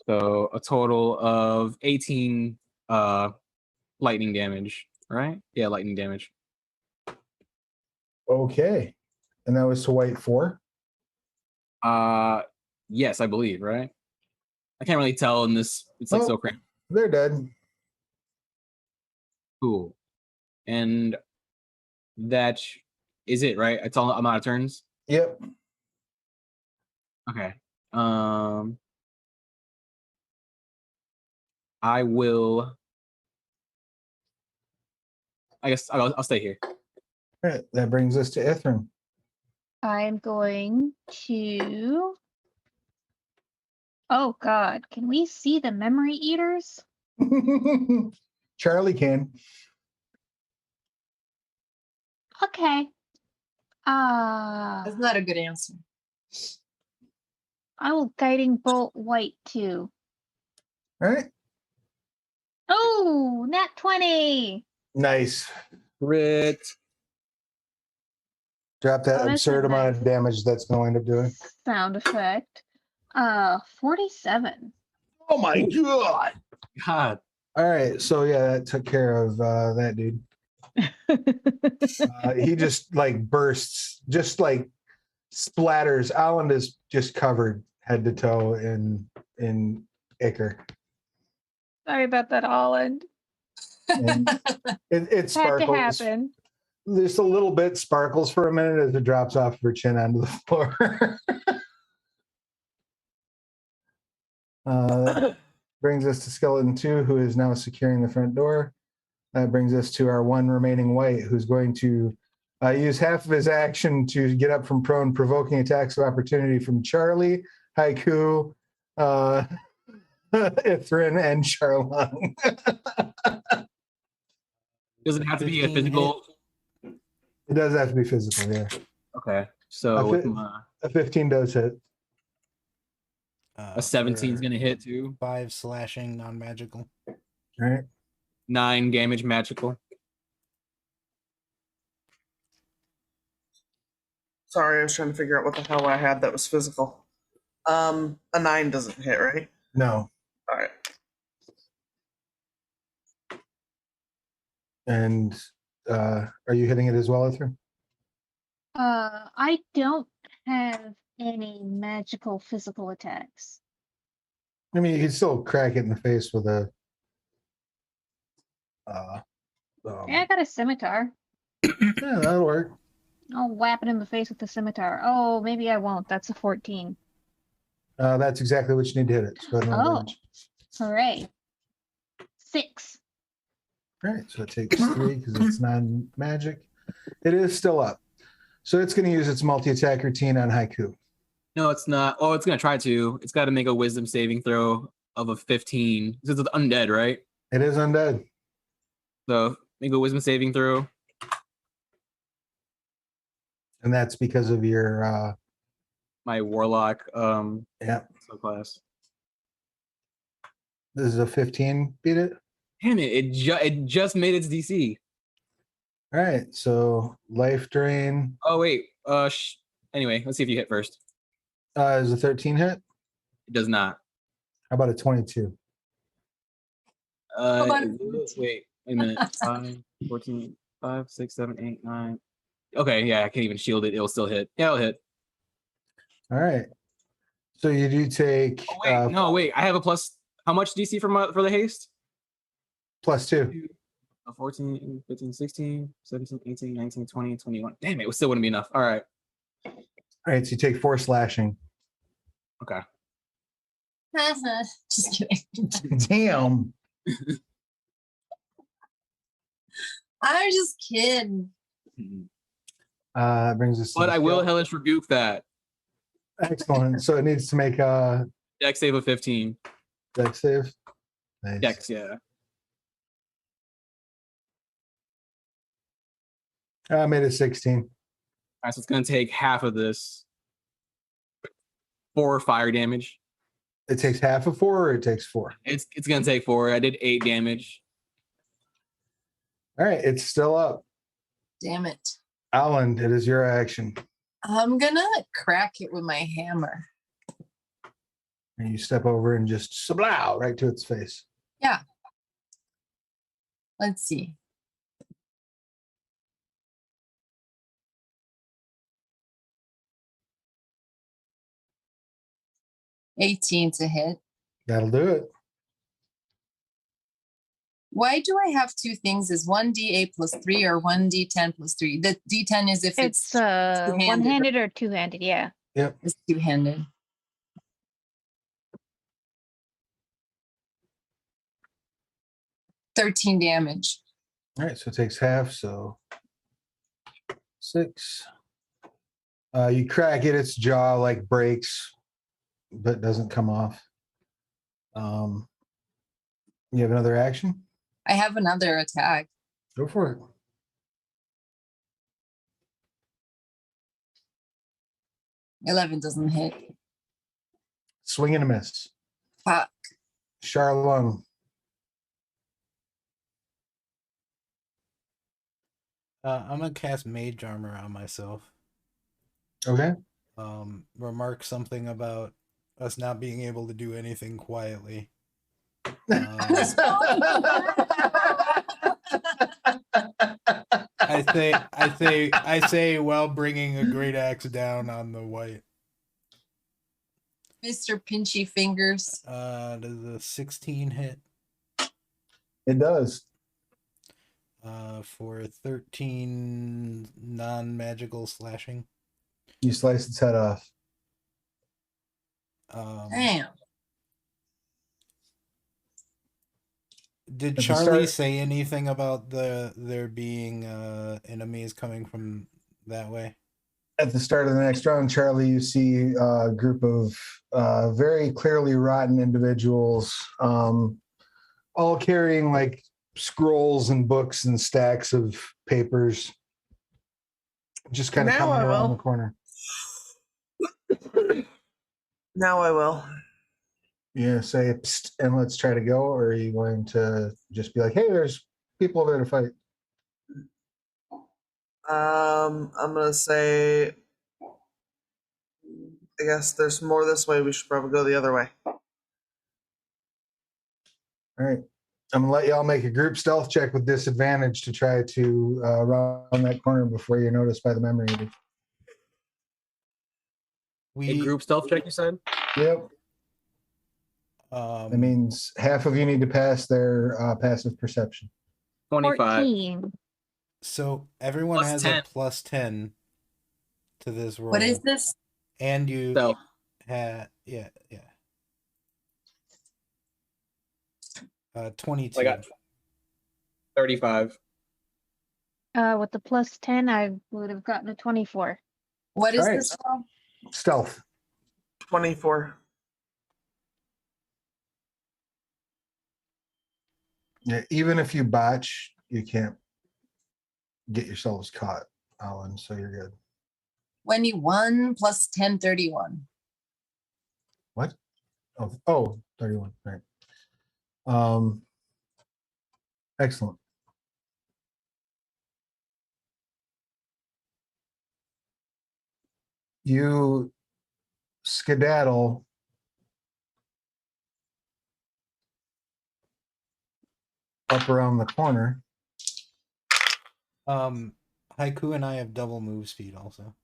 So a total of 18 lightning damage, right? Yeah, lightning damage. Okay. And that was to white 4? Yes, I believe, right? I can't really tell in this. It's like so cramped. They're dead. Cool. And that is it, right? It's all amount of turns. Yep. Okay. I will. I guess I'll stay here. All right. That brings us to Ithrin. I'm going to. Oh God, can we see the memory eaters? Charlie can. Okay. That's not a good answer. I will guiding bolt white too. All right. Oh, nat 20. Nice. Crit. Drop that Oh, that's absurd a amount nice of damage that's going to do it. sound effect. 47. Oh my god. God. All right. So yeah, that took care of that dude. He just like bursts, just like splatters. Alan is just covered head to toe in ichor. Sorry about that, Holland. And it Had to sparkles. happen. Just a little bit sparkles for a minute as it drops off of her chin onto the floor. Brings us to Skeleton 2, who is now securing the front door. That brings us to our one remaining white, who's going to use half of his action to get up from prone, provoking attacks of opportunity from Charlie, Haiku, Ithrin, and Charlong. Does it have to be a 15 physical? It does have to be physical, yeah. Okay. So with A 15 does hit. a 17 is gonna hit too. 5 slashing, non-magical. All right. 9 damage magical. Sorry, I was trying to figure out what the hell I had that was physical. A 9 doesn't hit, right? No. All right. And are you hitting it as well, Ithrin? I don't have any magical physical attacks. I mean, you can still crack it in the face with a. Yeah, I got a scimitar. Yeah, that'll work. I'll whap it in the face with the scimitar. Oh, maybe I won't. That's a 14. That's exactly what you need to hit it. So go ahead and roll Oh, damage. hooray. 6. All right, so it takes 3 because it's non-magic. It is still up. So it's going to use its multi-attack routine on Haiku. No, it's not. Oh, it's gonna try to. It's got to make a wisdom saving throw of a 15. This is undead, right? It is undead. So make a wisdom saving throw. And that's because of your My warlock yeah. subclass. This is a 15. Beat it. Damn it! It just made its DC. All right. So life drain. Oh wait. Anyway, let's see if you hit first. Is a 13 hit? It does not. How about a 22? Wait a minute. 5, 14, 5, 6, 7, 8, 9. Okay, yeah, I can't even shield it. It'll still hit. Yeah, it'll hit. All right. So you do take. Oh, wait, wait. I have a plus. How much DC for the haste? +2. 14, 15, 16, 17, 18, 19, 20, 21. Damn it still wouldn't be enough. All right. All right. So you take 4 slashing. Okay. Just kidding. Damn. I'm just kidding. Brings us. To But the I will skill. hellish rebuke that. Excellent. So it needs to make a Dex save of 15. dex save. Nice. Dex, yeah. I made a 16. All right, so it's gonna take half of this. 4 fire damage. It takes half of 4, or it takes 4. It's gonna take 4. I did 8 damage. All right. It's still up. Damn it. Alan, it is your action. I'm gonna crack it with my hammer. And you step over and just sablow right to its face. Yeah. Let's see. $18 to hit. That'll do it. Why do I have two things? Is 1d8 plus 3 or 1d10 plus 3? The d10 is if It's two-handed, one-handed or two-handed, yeah. Yep. It's two-handed. $13 damage. All right, so it takes half, so 6. You crack it, its jaw like breaks, but doesn't come off. You have another action? I have another attack. Go for it. $11 doesn't hit. Swing and a miss. Fuck. Charlung. I'm gonna cast Mage Armor on myself. Okay. Remark something about us not being able to do anything quietly. I say while bringing a great axe down on the white. Mr. Pinchy Fingers. Does a 16 hit? It does. For 13 non-magical slashing. You slice its head off. Damn. Did At the Charlie start- say anything about there being enemies coming from that way? At the start of the next round, Charlie, you see a group of very clearly rotten individuals, all carrying like scrolls and books and stacks of papers, just kind of Now coming I around will. the corner. Now I will. You say, "Psst," and let's try to go, or are you going to just be like, hey, there's people over there to fight? I'm gonna say, I guess there's more this way. We should probably go the other way. All right. I'm gonna let y'all make a group stealth check with disadvantage to try to round that corner before you're noticed by the memory eater. A group stealth check, you said? Yep. That means half of you need to pass their passive perception. 25. 14. So everyone Plus has 10. a plus 10 to this roll. What is this? And you Stealth. had 22. I got 35. With the plus 10, I would have gotten a 24. What is All right. this roll? Stealth. 24. Yeah, even if you botch, you can't get yourselves caught, Alan, so you're good. 21 plus 10, 31. What? Oh, 31. Right. Excellent. You skedaddle up around the corner. Haiku and I have double move speed also.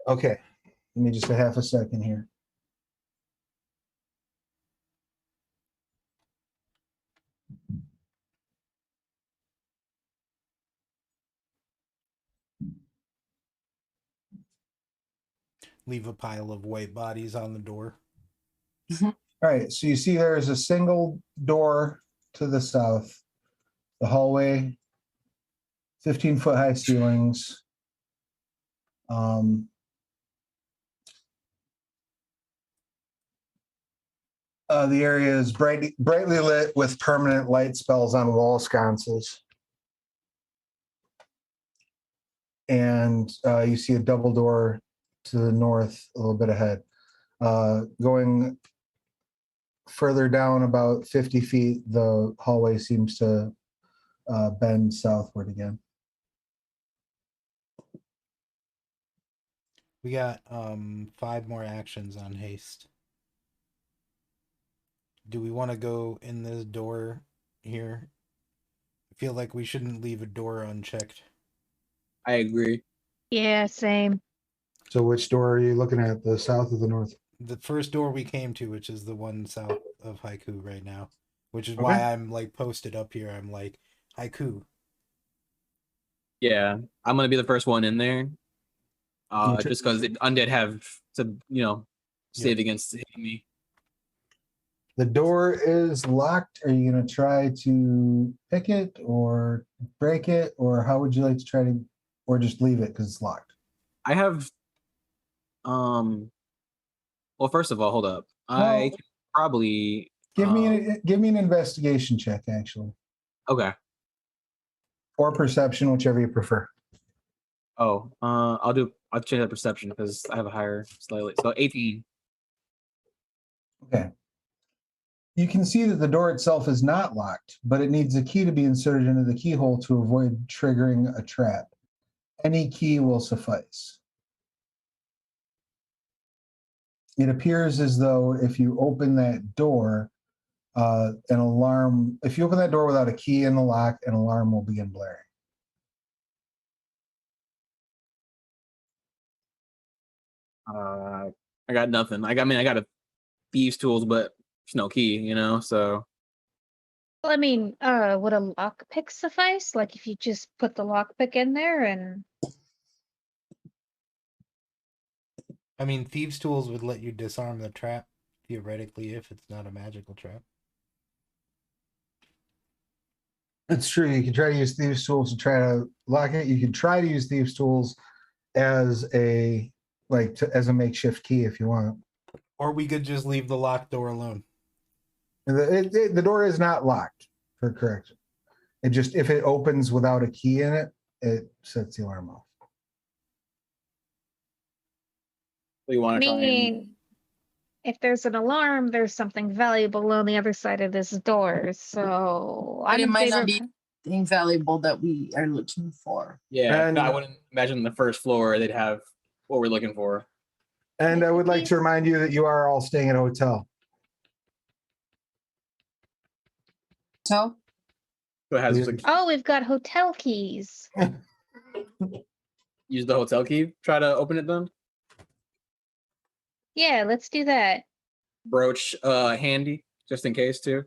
Okay. Give me just a half a second here. Leave a pile of white bodies on the door. All right, so you see there is a single door to the south, the hallway, 15-foot high ceilings. The area is brightly lit with permanent light spells on wall sconces. And you see a double door to the north, a little bit ahead. Going further down about 50 feet, the hallway seems to bend southward again. We got 5 more actions on haste. Do we want to go in this door here? I feel like we shouldn't leave a door unchecked. I agree. Yeah, same. So which door are you looking at, the south or the north? the first door we came to, which is the one south of Haiku right now, which is why I'm like posted up here. I'm like Haiku. Yeah, I'm gonna be the first one in there. You Just because undead have to, save against hitting me. The door is locked. Are you going to try to pick it or break it, or how would you like to try to, or just leave it because it's locked? I have, well, first of all, hold up. Well, I could probably give me an investigation check, actually, okay. or perception, whichever you prefer. Oh, I'll change that perception because I have a higher slightly. So 18. Okay. You can see that the door itself is not locked, but it needs a key to be inserted into the keyhole to avoid triggering a trap. Any key will suffice. It appears as though if you open that door, if you open that door without a key in the lock, an alarm will begin blaring. I got nothing. I got a thieves tools, but there's no key, so. Well, I mean, would a lockpick suffice? Like if you just put the lockpick in there and... I mean, thieves' tools would let you disarm the trap, theoretically, if it's not a magical trap. It's true. You can try to use thieves' tools to try to lock it. You can try to use thieves' tools as a makeshift key if you want. Or we could just leave the locked door alone. The door is not locked, for correction. It just, if it opens without a key in it, it sets the alarm off. You want I to try and mean, if there's an alarm, there's something valuable on the other side of this door. So But I'm it in might favor not of... be anything valuable that we are looking for. yeah, And- no, I wouldn't imagine the first floor they'd have what we're looking for. And I would like to remind you that you are all staying at a hotel. So So it has like, Oh, we've got hotel keys. use the hotel key. Try to open it then. Yeah, let's do that. Brooch handy just in case too.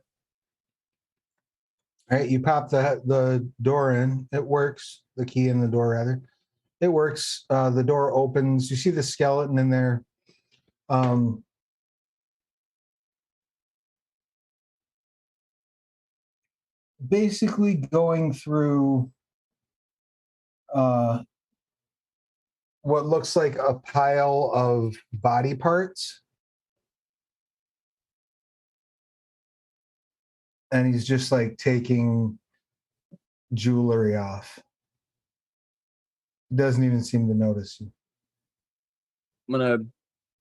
All right, you pop the door in. It works. The key in the door, rather. It works. The door opens. You see the skeleton in there. Basically going through what looks like a pile of body parts. And he's just like taking jewelry off. Doesn't even seem to notice you. I'm gonna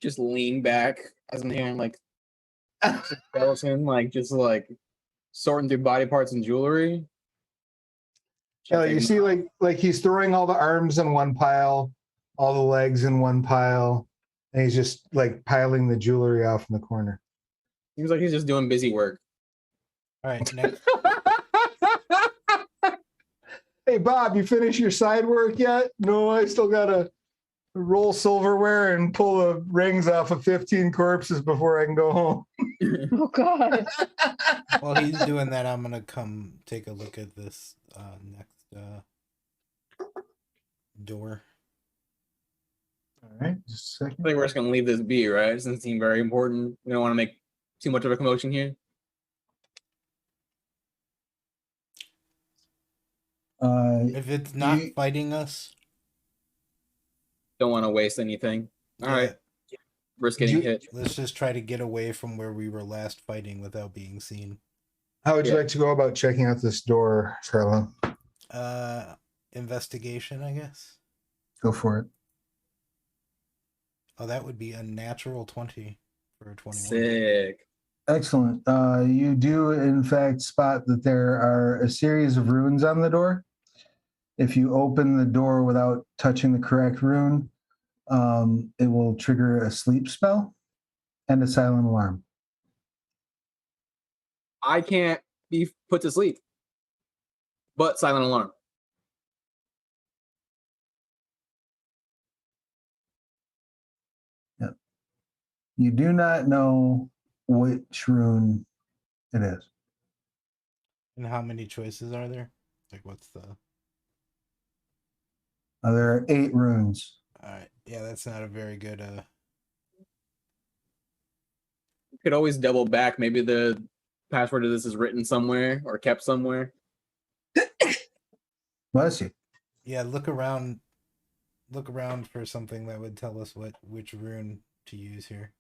just lean back as I'm hearing like skeleton, just like sorting through body parts and jewelry. Yeah, you see like he's throwing all the arms in one pile, all the legs in one pile, and he's just like piling the jewelry off in the corner. Seems like he's just doing busy work. All right, next. Hey Bob, you finished your side work yet? No, I still gotta roll silverware and pull the rings off of 15 corpses before I can go home. Oh God. While he's doing that, I'm gonna come take a look at this next door. All right, just a I second. think we're just gonna leave this be, right? It doesn't seem very important. We don't want to make too much of a commotion here. If it's not fighting us, Don't want to waste anything. All right, risk getting hit. let's just try to get away from where we were last fighting without being seen. How would you like to go about checking out this door, Charlotte? Investigation, I guess. Go for it. Oh, that would be a natural 20 for a 21. Sick. Excellent. You do, in fact, spot that there are a series of runes on the door. If you open the door without touching the correct rune, it will trigger a sleep spell and a silent alarm. I can't be put to sleep, but silent alarm. You do not know which rune it is. And how many choices are there? Like, what's the? There are 8 runes. All right. Yeah, that's not a very good. You could always double back. Maybe the password of this is written somewhere or kept somewhere. Bless you. Yeah, look around. Look around for something that would tell us which rune to use here.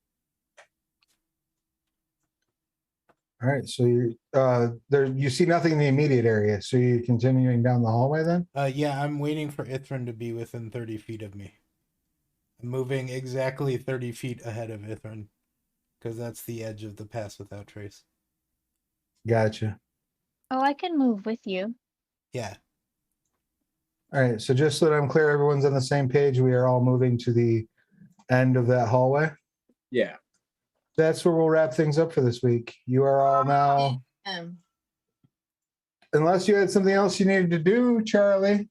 All right, so you there you see nothing in the immediate area. So you're continuing down the hallway then? Yeah, I'm waiting for Ithrin to be within 30 feet of me. I'm moving exactly 30 feet ahead of Ithrin, because that's the edge of the pass without trace. Gotcha. Oh, I can move with you. Yeah. All right, so just so that I'm clear, everyone's on the same page. We are all moving to the end of that hallway. Yeah. That's where we'll wrap things up for this week. You are all now, unless you had something else you needed to do, Charlie.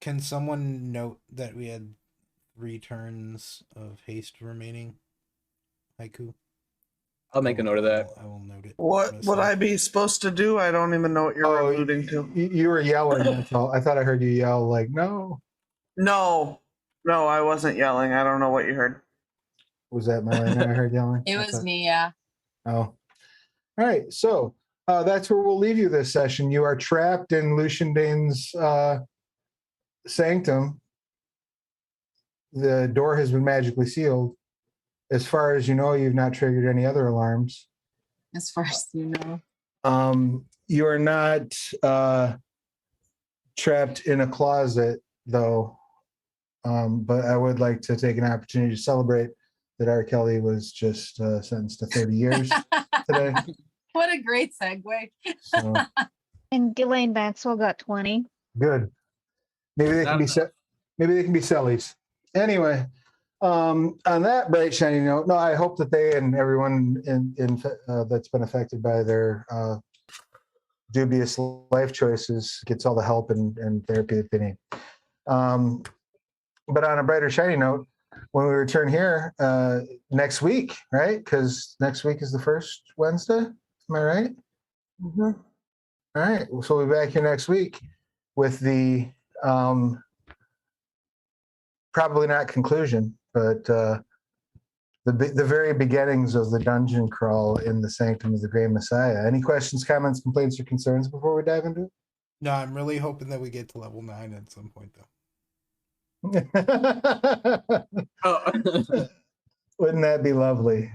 Can someone note that we had 3 turns of haste remaining? Haiku. I'll make a note of that. I will note it. What would I be supposed to do? I don't even know what you're alluding to. You were yelling. That's all. I thought I heard you yell like, no. No, I wasn't yelling. I don't know what you heard. Was that Melanie I heard yelling? It was me, yeah. Oh. All right. So that's where we'll leave you this session. You are trapped in Lucian Dane's sanctum. The door has been magically sealed. As far as you know, you've not triggered any other alarms. As far as you know. You are not trapped in a closet, though. But I would like to take an opportunity to celebrate that R. Kelly was just sentenced to 30 years today. What a great segue. So, And Ghislaine Maxwell got 20. good. Maybe they can be Sellies. Anyway, on that bright shiny note, no, I hope that they and everyone in that's been affected by their dubious life choices gets all the help and therapy that they need. But on a brighter shiny note, when we return here next week, right? Because next week is the first Wednesday. Am I right? Mm-hmm. All right. So we'll be back here next week with the probably not conclusion, but the very beginnings of the dungeon crawl in the Sanctum of the Great Messiah. Any questions, comments, complaints, or concerns before we dive into it? No, I'm really hoping that we get to level 9 at some point, though. Wouldn't that be lovely?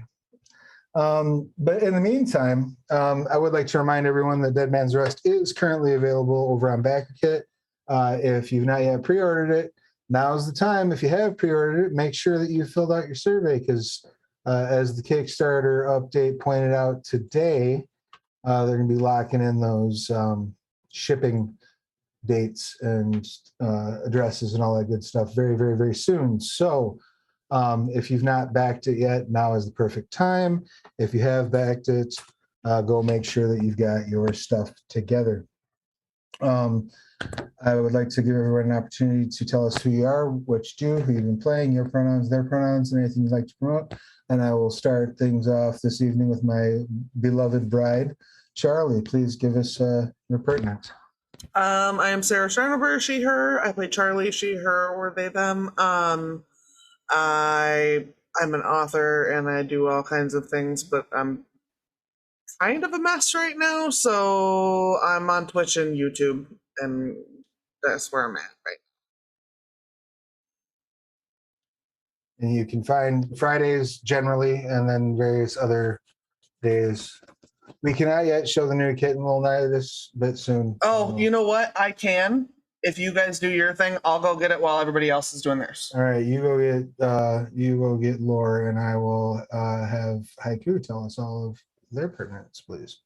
But in the meantime, I would like to remind everyone that Dead Man's Rust is currently available over on BackerKit. If you've not yet pre-ordered it, now's the time. If you have pre-ordered it, make sure that you filled out your survey because as the Kickstarter update pointed out today, they're going to be locking in those shipping dates and addresses and all that good stuff very, very, very soon. So if you've not backed it yet, now is the perfect time. If you have backed it, go make sure that you've got your stuff together. I would like to give everyone an opportunity to tell us who you are, what you do, who you've been playing, your pronouns, their pronouns, and anything you'd like to promote. And I will start things off this evening with my beloved bride. Charlie, please give us your pertinence. I am Sarah Steinerberg, she, her. I play Charlie, she, her, or they, them. I'm an author and I do all kinds of things, but I'm kind of a mess right now, so I'm on Twitch and YouTube, and that's where I'm at right now. And you can find Fridays generally, and then various other days. We cannot yet show the new kitten little night this bit soon. Oh, you know what? I can. If you guys do your thing, I'll go get it while everybody else is doing theirs. All right, you go get lore, and I will have Haiku tell us all of their pertinence, please.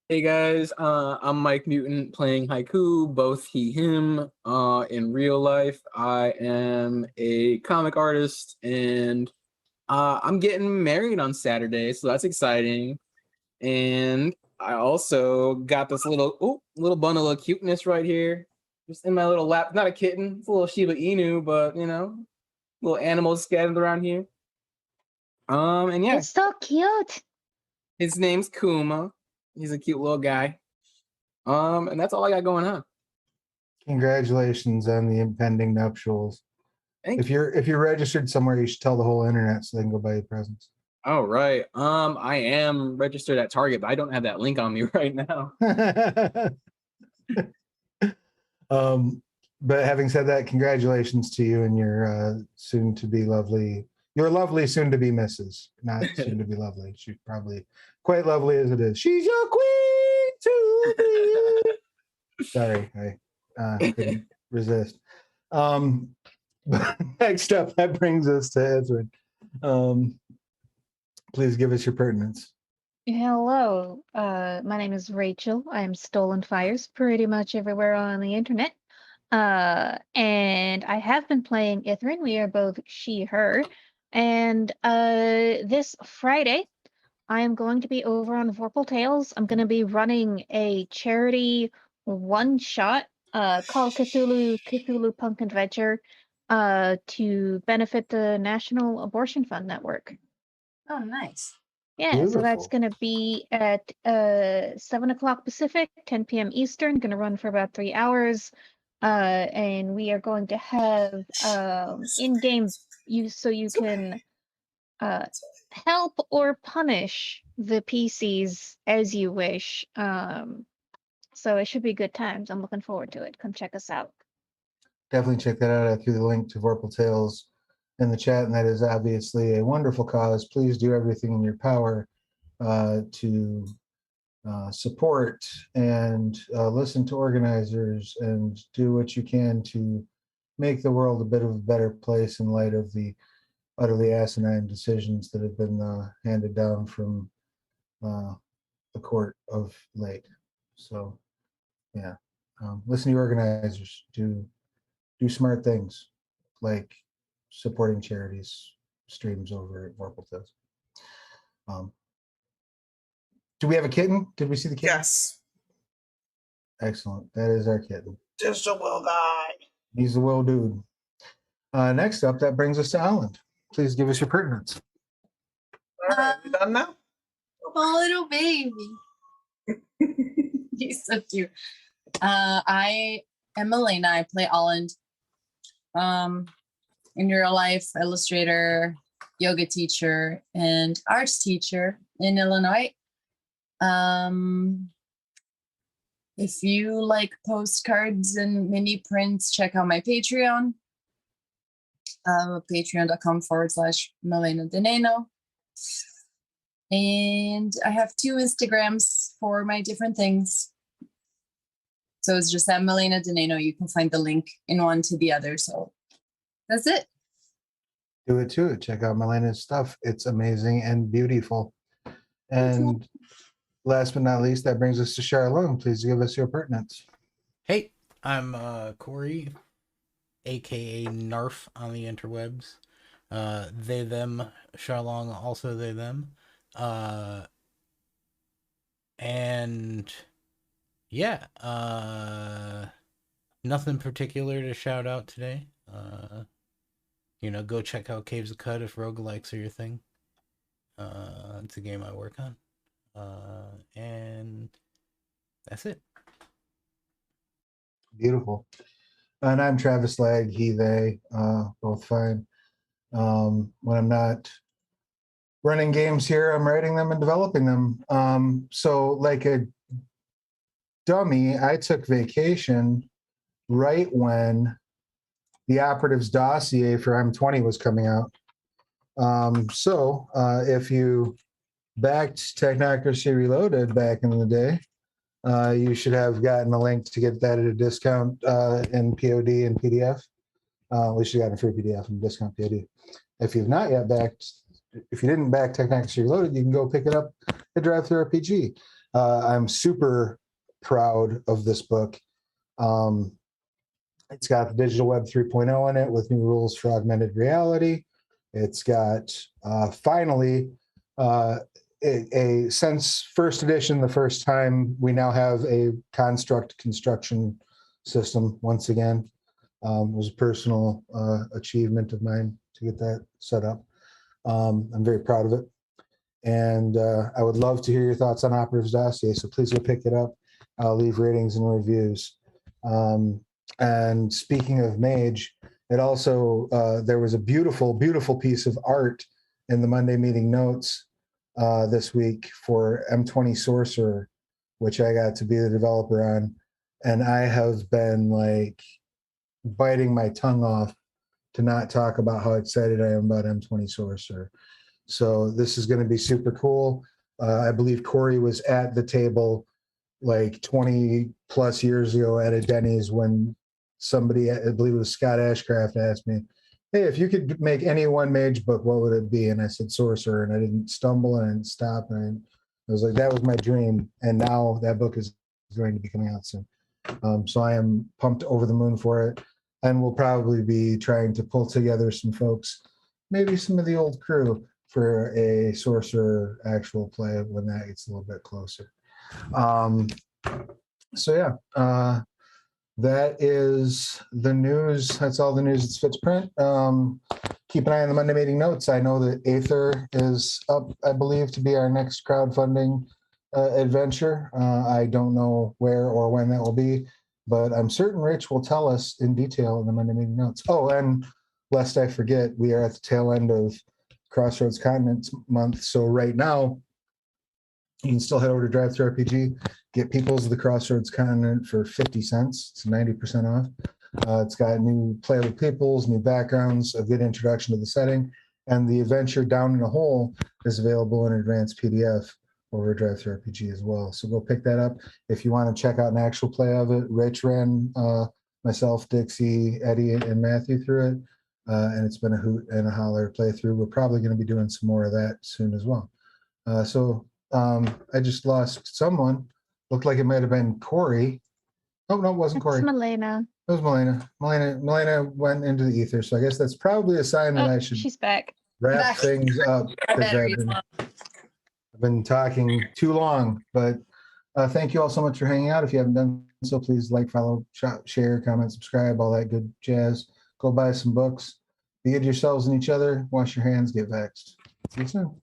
Hey guys, I'm Mike Newton playing Haiku, both he, him. In real life, I am a comic artist, and I'm getting married on Saturday, so that's exciting. And I also got this little bundle of cuteness right here, just in my little lap. Not a kitten, it's a little Shiba Inu, but you know, little animals scattered around here. And yeah, It's so cute. his name's Kuma. He's a cute little guy. And that's all I got going on. Congratulations on the impending nuptials. Thank If you're registered somewhere, you should tell the whole internet so they can go buy you presents. All right. I am registered at Target, but I don't have that link on me right now. But having said that, congratulations to you and your soon to be lovely, your lovely soon to be missus, not soon to be lovely. She's probably quite lovely as it is. She's your queen to be. Sorry, I couldn't resist. But next up, that brings us to Edwin. Please give us your pertinence. Hello, my name is Rachel. I am Stolen Fires pretty much everywhere on the internet. And I have been playing Ithrin. We are both she, her. And this Friday, I am going to be over on Vorpal Tales. I'm going to be running a charity one-shot called Cthulhu Punk Adventure to benefit the National Abortion Fund Network. Oh, nice. Yeah, so that's Beautiful. going to be at 7 o'clock Pacific, 10 p.m. Eastern, going to run for about 3 hours. And we are going to have in-game use so you can help or punish the PCs as you wish. So it should be good times. I'm looking forward to it. Come check us out. Definitely check that out. I threw the link to Vorpal Tales in the chat, and that is obviously a wonderful cause. Please do everything in your power to support and listen to organizers and do what you can to make the world a bit of a better place in light of the utterly asinine decisions that have been handed down from the court of late. So, yeah, listen to your organizers. Do smart things like supporting charities streams over at Vorpal Tales. Do we have a kitten? Did we see the kitten? Yes. Excellent. That is our kitten. Just a will guy. He's the will dude. Next up, that brings us to Alan. Please give us your pertinence. All right, you done now? Oh, little baby. He's so cute. I am Elena. I play Holland. In real life, illustrator, yoga teacher, and arts teacher in Illinois. If you like postcards and mini prints, check out my Patreon. Patreon.com/Milena Deneno. And I have 2 Instagrams for my different things. So it's just at Milena Deneno. You can find the link in one to the other. So that's it. Do it too. Check out Milena's stuff. It's amazing and beautiful. And last but not least, that brings us to Charlone. Please give us your pertinence. Hey, I'm Corey, aka Narf on the interwebs. They, them, Charlong, also they, them. And yeah, nothing particular to shout out today. Go check out Caves of Cut if roguelikes are your thing. It's a game I work on. And that's it. Beautiful. And I'm Travis Legge, he, they, both fine. When I'm not running games here, I'm writing them and developing them. So like a dummy, I took vacation right when the Operatives dossier for M20 was coming out. So if you backed Technocracy Reloaded back in the day, you should have gotten a link to get that at a discount in POD and PDF. At least you got a free PDF and discount POD. If you've not yet backed, if you didn't back Technocracy Reloaded, you can go pick it up at Drive-Thru RPG. I'm super proud of this book. It's got the Digital Web 3.0 in it with new rules for augmented reality. It's got finally since first edition, the first time, we now have a construct construction system once again. It was a personal achievement of mine to get that set up. I'm very proud of it. And I would love to hear your thoughts on Opera's Dossier, so please go pick it up. I'll leave ratings and reviews. And speaking of Mage, it also, there was a beautiful, beautiful piece of art in the Monday meeting notes this week for M20 Sorcerer, which I got to be the developer on. And I have been like biting my tongue off to not talk about how excited I am about M20 Sorcerer. So this is going to be super cool. I believe Corey was at the table like 20 plus years ago at a Denny's when somebody, I believe it was Scott Ashcraft, asked me, hey, if you could make any one Mage book, what would it be? And I said Sorcerer, and I didn't stumble and I didn't stop. And I was like, that was my dream. And now that book is going to be coming out soon. So I am pumped over the moon for it. And we'll probably be trying to pull together some folks, maybe some of the old crew, for a Sorcerer actual play when that gets a little bit closer. So yeah, that is the news. That's all the news that's fits print. Keep an eye on the Monday meeting notes. I know that Aether is up, I believe, to be our next crowdfunding adventure. I don't know where or when that will be, but I'm certain Rich will tell us in detail in the Monday meeting notes. Oh, and lest I forget, we are at the tail end of Crossroads Continents month. So right now, you can still head over to DriveThruRPG, get Peoples of the Crossroads Continent for 50 cents. It's 90% off. It's got new playable peoples, new backgrounds, a good introduction to the setting, and the adventure Down in a Hole is available in advanced PDF over at DriveThruRPG as well. So go pick that up. If you want to check out an actual play of it, Rich ran myself, Dixie, Eddie, and Matthew through it. And it's been a hoot and a holler playthrough. We're probably going to be doing some more of that soon as well. I just lost someone. Looked like it might have been Corey. Oh, no, it wasn't Corey. It's Milena. It was Milena. Milena went into the ether. So I guess that's probably a sign that I should She's back. wrap Back. things up. Our 'Cause battery's I've low. been talking too long. But thank you all so much for hanging out. If you haven't done so, please like, follow, share, comment, subscribe, all that good jazz. Go buy some books. Be good to yourselves and each other. Wash your hands. Get vaxxed. See you soon.